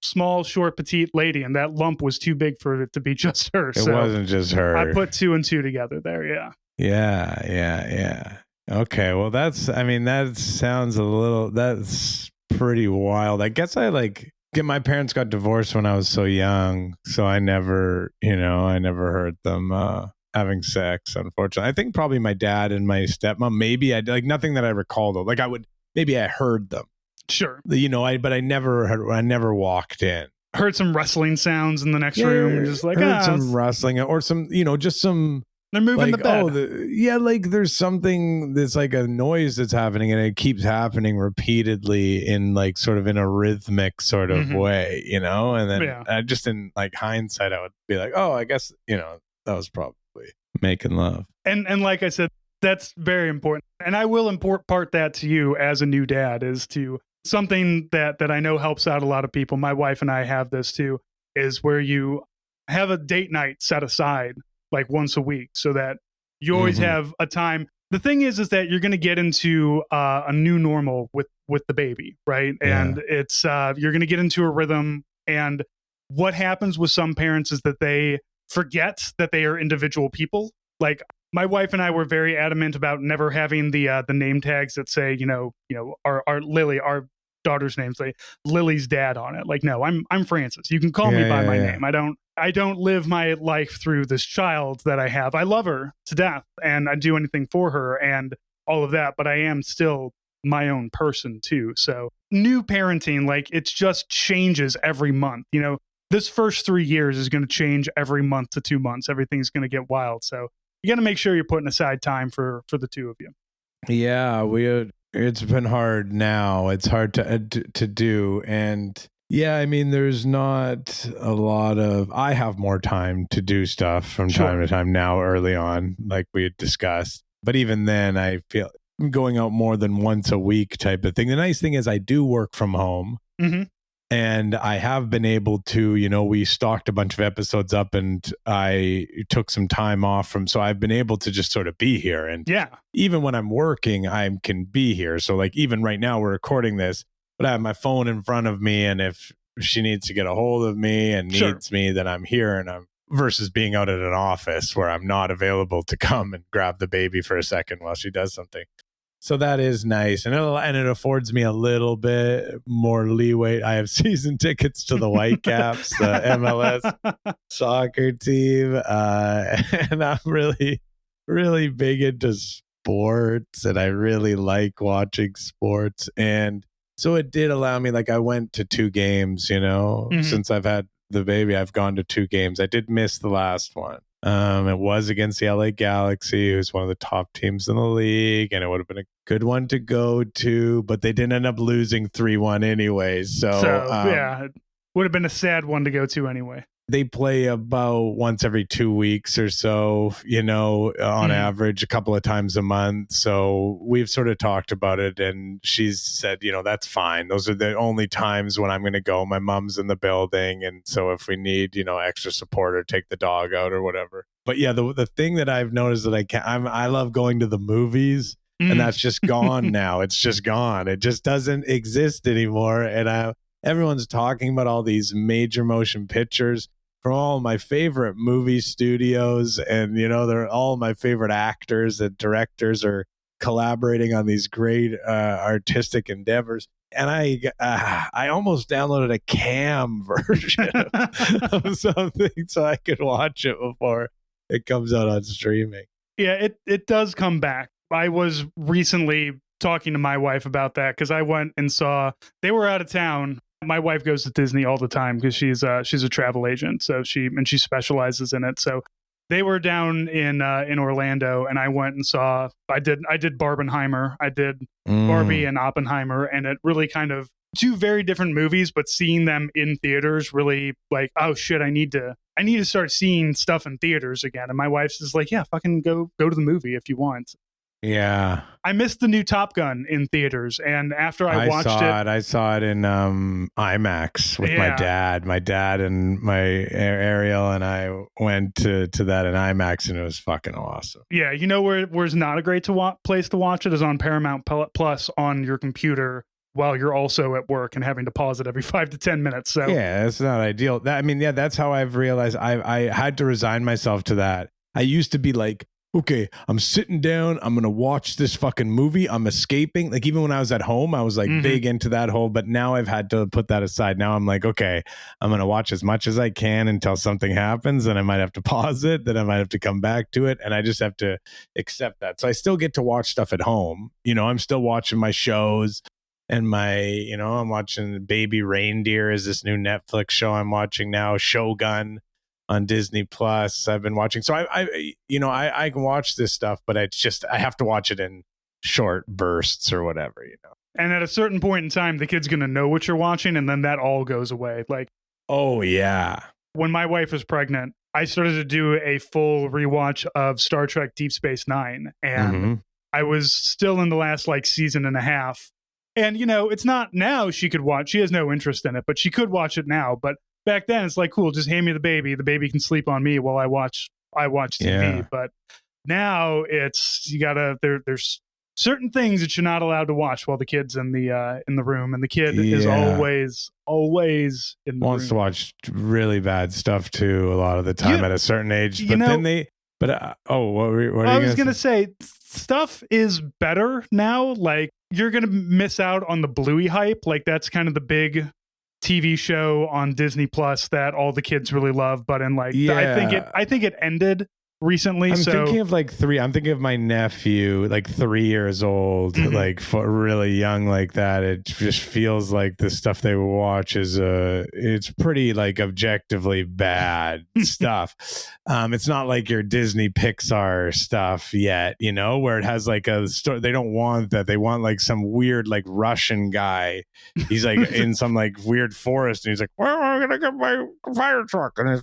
small, short, petite lady. And that lump was too big for it to be just her. It wasn't just her. I put 2 and 2 together there. Yeah. Yeah. Okay. Well, that's pretty wild. I guess my parents got divorced when I was so young. So I never heard them having sex, unfortunately. I think probably my dad and my stepmom, maybe I like nothing that I recall though. Like maybe I heard them. Sure. But I never walked in. Heard some rustling sounds in the next room. And just like, heard some rustling or some, just some. They're moving the bed. Like there's something that's like a noise that's happening and it keeps happening repeatedly in like sort of in a rhythmic sort of way, and then I just in like hindsight, I would be like, oh, I guess, that was probably making love. And like I said, that's very important. And I will impart that to you as a new dad is to something that I know helps out a lot of people. My wife and I have this too, is where you have a date night set aside like once a week so that you always have a time. The thing is that you're going to get into a new normal with the baby, right? And it's you're going to get into a rhythm. And what happens with some parents is that they forget that they are individual people. Like my wife and I were very adamant about never having the name tags that say, our Lily, our daughter's name's like Lily's dad on it. Like, no, I'm Francis. You can call me by my name. I don't live my life through this child that I have. I love her to death and I'd do anything for her and all of that, but I am still my own person too. So new parenting, like it just changes every month. This first 3 years is going to change every month to 2 months. Everything's going to get wild. So you got to make sure you're putting aside time for the two of you. Yeah, it's been hard now. It's hard to do. And yeah, I mean, there's not a lot of, I have more time to do stuff from time to time now early on, like we had discussed. But even then, I feel I'm going out more than once a week type of thing. The nice thing is I do work from home. And I have been able to, we stocked a bunch of episodes up and I took some time off so I've been able to just sort of be here. And even when I'm working, I can be here. So like even right now we're recording this, but I have my phone in front of me. And if she needs to get a hold of me and needs me, then I'm here and I'm versus being out at an office where I'm not available to come and grab the baby for a second while she does something. So that is nice. And it affords me a little bit more leeway. I have season tickets to the Whitecaps, the MLS soccer team. And I'm really, really big into sports and I really like watching sports. And so it did allow me, like I went to 2 games, since I've had the baby, I've gone to 2 games. I did miss the last one. It was against the LA Galaxy, who's one of the top teams in the league, and it would have been a good one to go to, but they didn't end up losing 3-1 anyways. So yeah, it would have been a sad one to go to anyway. They play about once every 2 weeks or so, on average, a couple of times a month. So we've sort of talked about it, and she's said, that's fine. Those are the only times when I'm going to go. My mom's in the building, and so if we need, extra support or take the dog out or whatever. But yeah, the thing that I've noticed that I love going to the movies, and that's just gone now. It's just gone. It just doesn't exist anymore. And everyone's talking about all these major motion pictures from all my favorite movie studios, and they're all my favorite actors and directors are collaborating on these great artistic endeavors. And I almost downloaded a cam version of something so I could watch it before it comes out on streaming. Yeah, it does come back. I was recently talking to my wife about that because I went and saw, they were out of town. My wife goes to Disney all the time because she's a travel agent, so she specializes in it. So they were down in Orlando, and I went and saw. I did Barbenheimer. I did Barbie and Oppenheimer, and it really kind of 2 very different movies, but seeing them in theaters really like, oh shit, I need to start seeing stuff in theaters again. And my wife's just like, yeah, fucking go to the movie if you want. Yeah. I missed the new Top Gun in theaters, and after I watched it, I saw it in IMAX with my dad. My dad and my Ariel and I went to that in IMAX, and it was fucking awesome. Yeah, where's not a great place to watch it is on Paramount Plus on your computer while you're also at work and having to pause it every 5 to 10 minutes. So yeah, that's not ideal. That's how I've realized I had to resign myself to that. I used to be like, okay, I'm sitting down, I'm going to watch this fucking movie, I'm escaping. Like, even when I was at home, I was like big into that whole, but now I've had to put that aside. Now I'm like, okay, I'm going to watch as much as I can until something happens, and I might have to pause it, then I might have to come back to it, and I just have to accept that. So I still get to watch stuff at home. I'm still watching my shows, and I'm watching Baby Reindeer is this new Netflix show I'm watching now, Shogun on Disney Plus. I've been watching, so I can watch this stuff, but it's just I have to watch it in short bursts or whatever. And at a certain point in time, the kid's gonna know what you're watching, and then that all goes away. Like, oh yeah, when my wife was pregnant, I started to do a full rewatch of Star Trek Deep Space Nine, and I was still in the last season and a half. And it's not now she could watch. She has no interest in it, but she could watch it now. But back then, it's like, cool, just hand me the baby. The baby can sleep on me while I watch TV. Yeah. But now it's there's certain things that you're not allowed to watch while the kid's in the room, and the kid is always in the room. Wants to watch really bad stuff too a lot of the time at a certain age. But then they. But what I was gonna say, stuff is better now. Like, you're gonna miss out on the Bluey hype. Like, that's kind of the big TV show on Disney Plus that all the kids really love. But I think it ended recently. I'm thinking of I'm thinking of my nephew, 3 years old, for really young like that. It just feels like the stuff they watch is it's pretty objectively bad stuff. It's not like your Disney Pixar stuff yet, where it has a story. They don't want that. They want some weird Russian guy. He's in some weird forest, and he's like, well, I'm gonna get my fire truck, and it's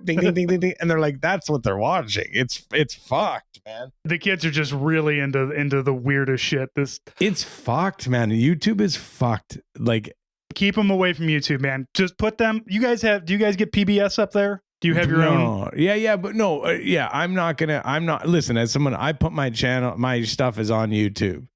ding ding ding ding ding, and they're like, that's what they're watching. It's fucked, man. The kids are just really into the weirdest shit. It's fucked, man. YouTube is fucked. Keep them away from YouTube, man. Just put them. Do you guys get PBS up there? Do you have your own? Yeah, but no, I'm not. Listen, as someone, I put my stuff is on YouTube.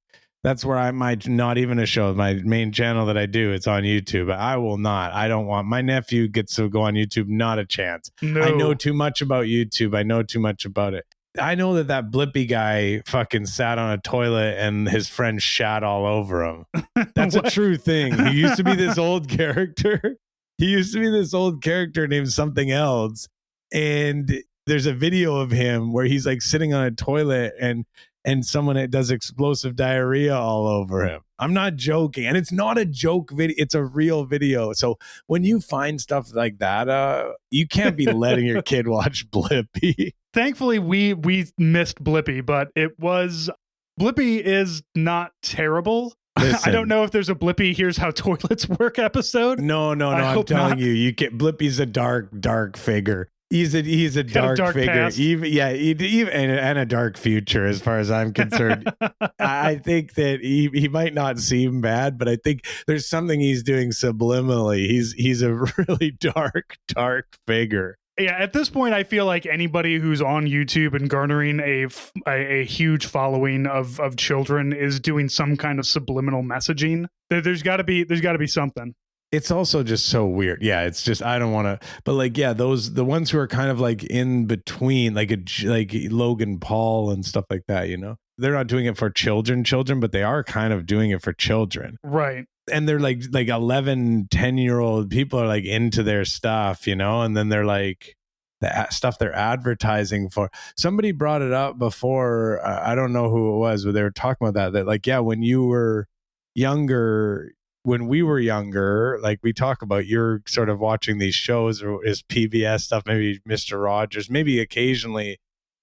That's where not even a show. My main channel that I do, it's on YouTube. I will not. I don't want my nephew gets to go on YouTube. Not a chance. No. I know too much about YouTube. I know too much about it. I know that Blippy guy fucking sat on a toilet and his friend shat all over him. That's a true thing. He used to be this old character. Named something else. And There's a video of him where he's like sitting on a toilet and someone that does explosive diarrhea all over him. I'm not joking. And it's not a joke video. It's a real video. So when you find stuff like that, you can't be letting your kid watch Blippi. Thankfully, we missed Blippi, but Blippi is not terrible. Listen, I don't know if there's a Blippi Here's How Toilets Work episode. No. I'm telling you, Blippi's a dark figure. He's a dark figure, past. even and a dark future, as far as I'm concerned. I think that he might not seem bad, but I think there's something he's doing subliminally. He's a really dark figure. Yeah, at this point, I feel like anybody who's on YouTube and garnering a huge following of children is doing some kind of subliminal messaging. There's got to be something. It's also just so weird. Yeah, it's just, I don't want to, but like, yeah, the ones who are kind of like in between, like Logan Paul and stuff like that, you know, they're not doing it for children, but they are kind of doing it for children. Right. And they're like 11, 10-year-old people are like into their stuff, you know, and then they're like the stuff they're advertising for. Somebody brought it up before. I don't know who it was, but they were talking about that like, yeah, when we were younger, like we talk about, you're sort of watching these shows or is PBS stuff, maybe Mr. Rogers, maybe occasionally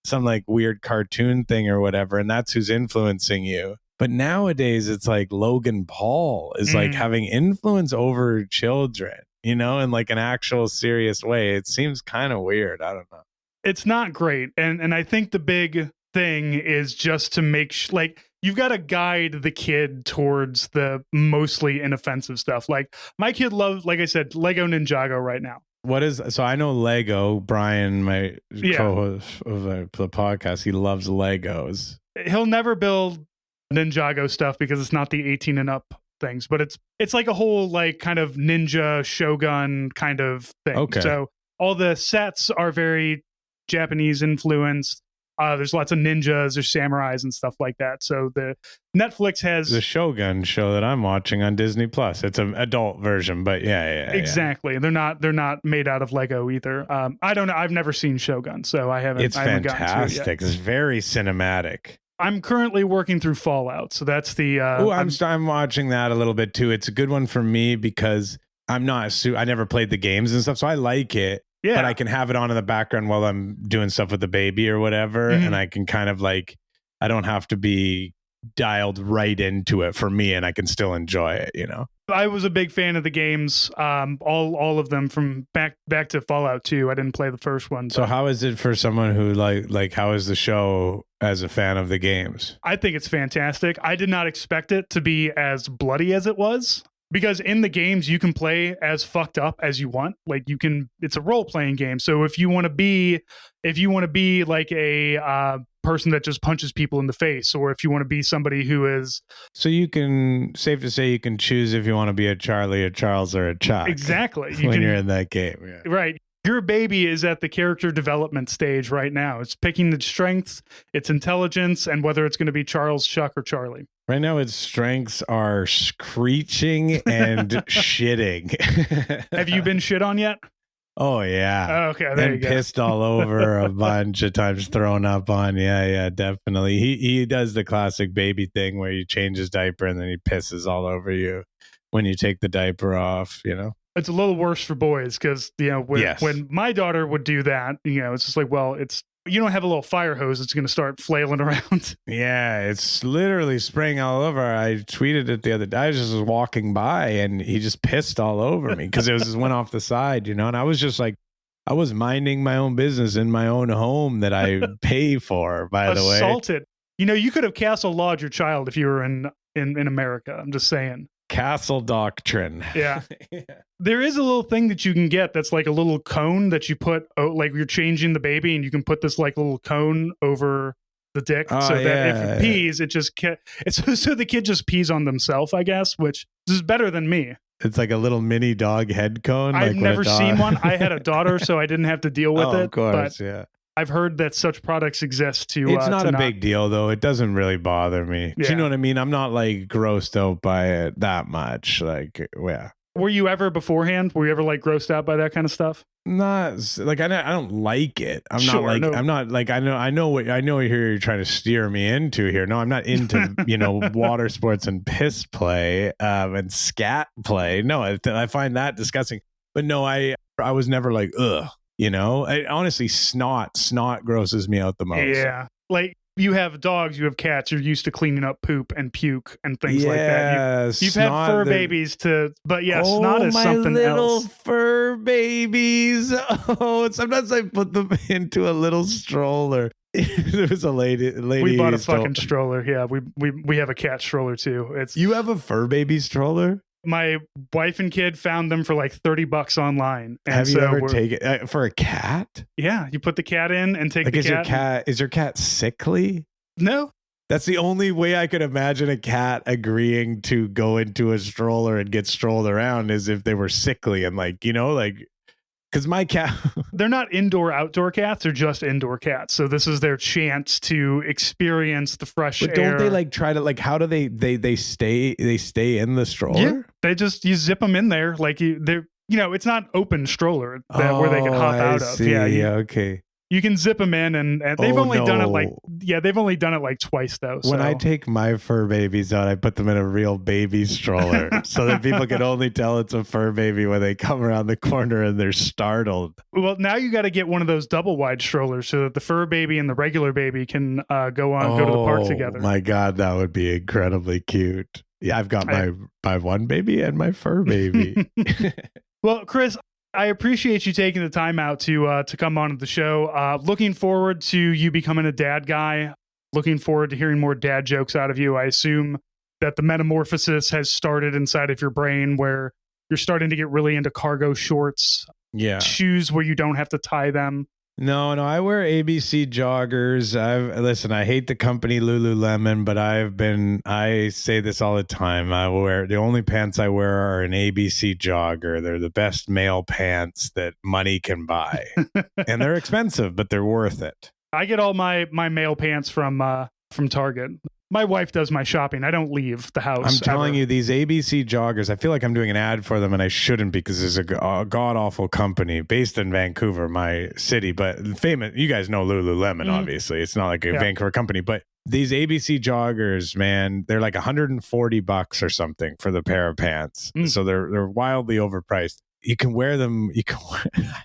some like weird cartoon thing or whatever. And that's who's influencing you. But nowadays it's like Logan Paul is like having influence over children, you know, in like an actual serious way. It seems kind of weird. I don't know. It's not great. And I think the big thing is just to make like you've got to guide the kid towards the mostly inoffensive stuff. Like my kid loves, like I said, Lego Ninjago right now. So I know Lego. Brian, my co-host of the podcast, he loves Legos. He'll never build Ninjago stuff because it's not the 18 and up things, but it's like a whole like kind of ninja shogun kind of thing. Okay. So all the sets are very Japanese influenced. There's lots of ninjas or samurais and stuff like that. So the Netflix has the Shogun show that I'm watching on Disney Plus. It's an adult version, but yeah. Exactly. Yeah. They're not made out of Lego either. I don't know. I've never seen Shogun, so I haven't. It's fantastic. It's very cinematic. I'm currently working through Fallout, so that's the. I'm watching that a little bit too. It's a good one for me because I never played the games and stuff, so I like it. Yeah. But I can have it on in the background while I'm doing stuff with the baby or whatever. Mm-hmm. And I can kind of like, I don't have to be dialed right into it for me and I can still enjoy it, you know? I was a big fan of the games, all of them from back to Fallout 2. I didn't play the first one. So how is it for someone who like how is the show as a fan of the games? I think it's fantastic. I did not expect it to be as bloody as it was. Because in the games, you can play as fucked up as you want. Like it's a role playing game. So if you want to be like a person that just punches people in the face, or if you want to be somebody who is, so safe to say you can choose if you want to be a Charlie, a Charles, or a Chuck. Exactly. You're in that game, yeah. Right. Your baby is at the character development stage right now. It's picking its strengths, its intelligence, and whether it's going to be Charles, Chuck, or Charlie. Right now, its strengths are screeching and shitting. Have you been shit on yet? Oh, yeah. Oh, okay, there you go. Pissed all over a bunch of times, thrown up on. Yeah, definitely. He does the classic baby thing where you change his diaper and then he pisses all over you when you take the diaper off, you know? It's a little worse for boys because, you know, when my daughter would do that, you know, it's just like, well, you don't have a little fire hose. It's going to start flailing around. Yeah, it's literally spraying all over. I tweeted it the other day. I just was walking by and he just pissed all over me because it just went off the side, you know? And I was just like, I was minding my own business in my own home that I pay for, by the way. Assaulted. You know, you could have castle lawed your child if you were in America. I'm just saying. Castle doctrine. Yeah. There is a little thing that you can get that's like a little cone that you put, like you're changing the baby and you can put this like little cone over the dick that if it pees, it just so the kid just pees on themselves, I guess, which is better than me. It's like a little mini dog head cone. I've never seen one. I had a daughter, so I didn't have to deal with it. Of course, yeah. I've heard that such products exist too. It's not a big deal though. It doesn't really bother me. Yeah. Do you know what I mean? I'm not like grossed out by it that much. Like, yeah. Were you ever beforehand? Were you ever like grossed out by that kind of stuff? Not like I don't like it. I'm Sure, not like no. I'm not like I know what you're trying to steer me into here. No, I'm not into water sports and piss play and scat play. No, I find that disgusting. But no, I was never like ugh. Honestly, snot grosses me out the most. Yeah, like you have dogs, you have cats. You're used to cleaning up poop and puke and things like that. You've had fur babies but yeah, snot is something my little else. fur babies. Oh, sometimes I put them into a little stroller. There was a lady. We bought a fucking stroller. Yeah, we have a cat stroller too. You have a fur baby stroller? My wife and kid found them for like $30 online. And have you ever taken for a cat? Yeah, you put the cat in and take the cat. Is your cat sickly? No. That's the only way I could imagine a cat agreeing to go into a stroller and get strolled around is if they were sickly and because my cat they're not outdoor cats, they're just indoor cats, so this is their chance to experience the fresh air. Don't they try to how do they stay in the stroller? Yeah, you zip them in there they're it's not open stroller where they can hop out of. Yeah, okay. You can zip them in, and they've only done it they've only done it twice though. When I take my fur babies out, I put them in a real baby stroller so that people can only tell it's a fur baby when they come around the corner and they're startled. Well, now you got to get one of those double wide strollers so that the fur baby and the regular baby can go to the park together. My God, that would be incredibly cute. Yeah, I've got my one baby and my fur baby. Well, Chris, I appreciate you taking the time out to come on the show. Looking forward to you becoming a dad guy. Looking forward to hearing more dad jokes out of you. I assume that the metamorphosis has started inside of your brain where you're starting to get really into cargo shorts. Yeah. Shoes where you don't have to tie them. No, I wear ABC joggers. Listen, I hate the company Lululemon, but I say this all the time. The only pants I wear are an ABC jogger. They're the best male pants that money can buy. And they're expensive, but they're worth it. I get all my male pants from Target. My wife does my shopping. I don't leave the house. I'm telling you, these ABC joggers, I feel like I'm doing an ad for them and I shouldn't because there's a god-awful company based in Vancouver, my city, but famous. You guys know Lululemon, obviously. It's not like a Vancouver company, but these ABC joggers, man, they're like $140 or something for the pair of pants. So they're wildly overpriced. You can wear them.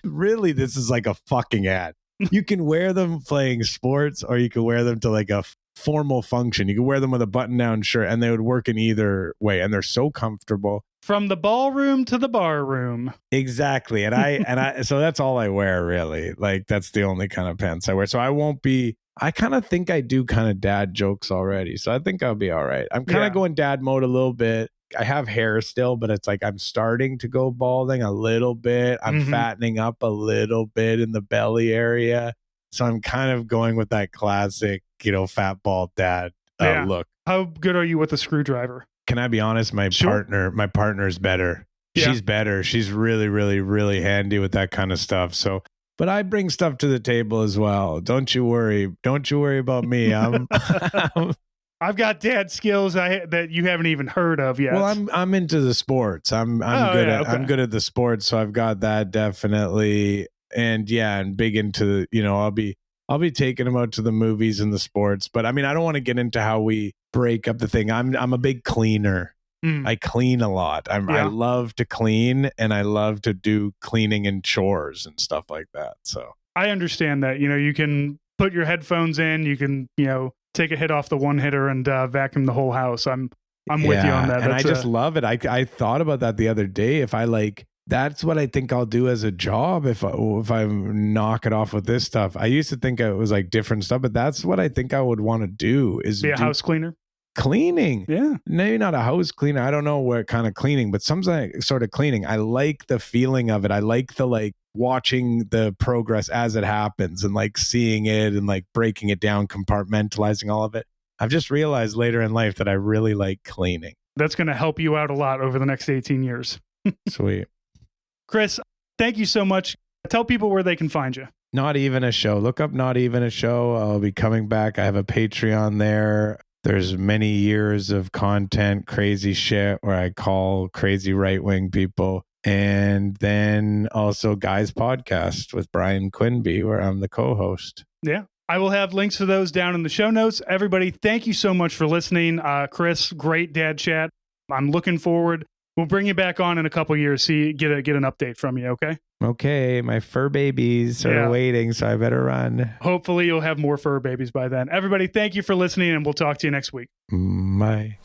Really, this is like a fucking ad. You can wear them playing sports or you can wear them to like a formal function. You can wear them with a button-down shirt and they would work in either way, and they're so comfortable. From the ballroom to the bar room. Exactly. And I so that's all I wear, really. That's the only kind of pants I wear. So I kind of think I do kind of dad jokes already, so I think I'll be all right. I'm kind of going dad mode a little bit. I have hair still, but it's like I'm starting to go balding a little bit. I'm fattening up a little bit in the belly area. So I'm kind of going with that classic, fat bald dad look. How good are you with a screwdriver? Can I be honest? My partner's better. Yeah. She's better. She's really, really, really handy with that kind of stuff. So, but I bring stuff to the table as well. Don't you worry. Don't you worry about me. I've got dad skills that you haven't even heard of yet. Well, I'm into the sports. I'm good at the sports, so I've got that definitely. And big into I'll be taking them out to the movies and the sports. But I mean, I don't want to get into how we break up the thing. I'm a big cleaner. I clean a lot. I love to clean, and I love to do cleaning and chores and stuff like that. So I understand that. You can put your headphones in. You can take a hit off the one hitter and vacuum the whole house. I'm with you on that. And I just love it. I thought about that the other day. If I that's what I think I'll do as a job if I knock it off with this stuff. I used to think it was like different stuff, but that's what I think I would want to do is be a house cleaner. Cleaning. Yeah. Maybe not a house cleaner. I don't know what kind of cleaning, but some sort of cleaning. I like the feeling of it. I like the watching the progress as it happens and seeing it and breaking it down, compartmentalizing all of it. I've just realized later in life that I really like cleaning. That's going to help you out a lot over the next 18 years. Sweet. Chris, thank you so much. Tell people where they can find you. Not Even a Show. Look up Not Even a Show. I'll be coming back. I have a Patreon there. There's many years of content, crazy shit where I call crazy right-wing people. And then also Guys Podcast with Brian Quinby, where I'm the co-host. Yeah. I will have links to those down in the show notes. Everybody, thank you so much for listening. Chris, great dad chat. I'm looking forward. We'll bring you back on in a couple years, get an update from you, okay? Okay, my fur babies are waiting, so I better run. Hopefully you'll have more fur babies by then. Everybody, thank you for listening, and we'll talk to you next week. Bye.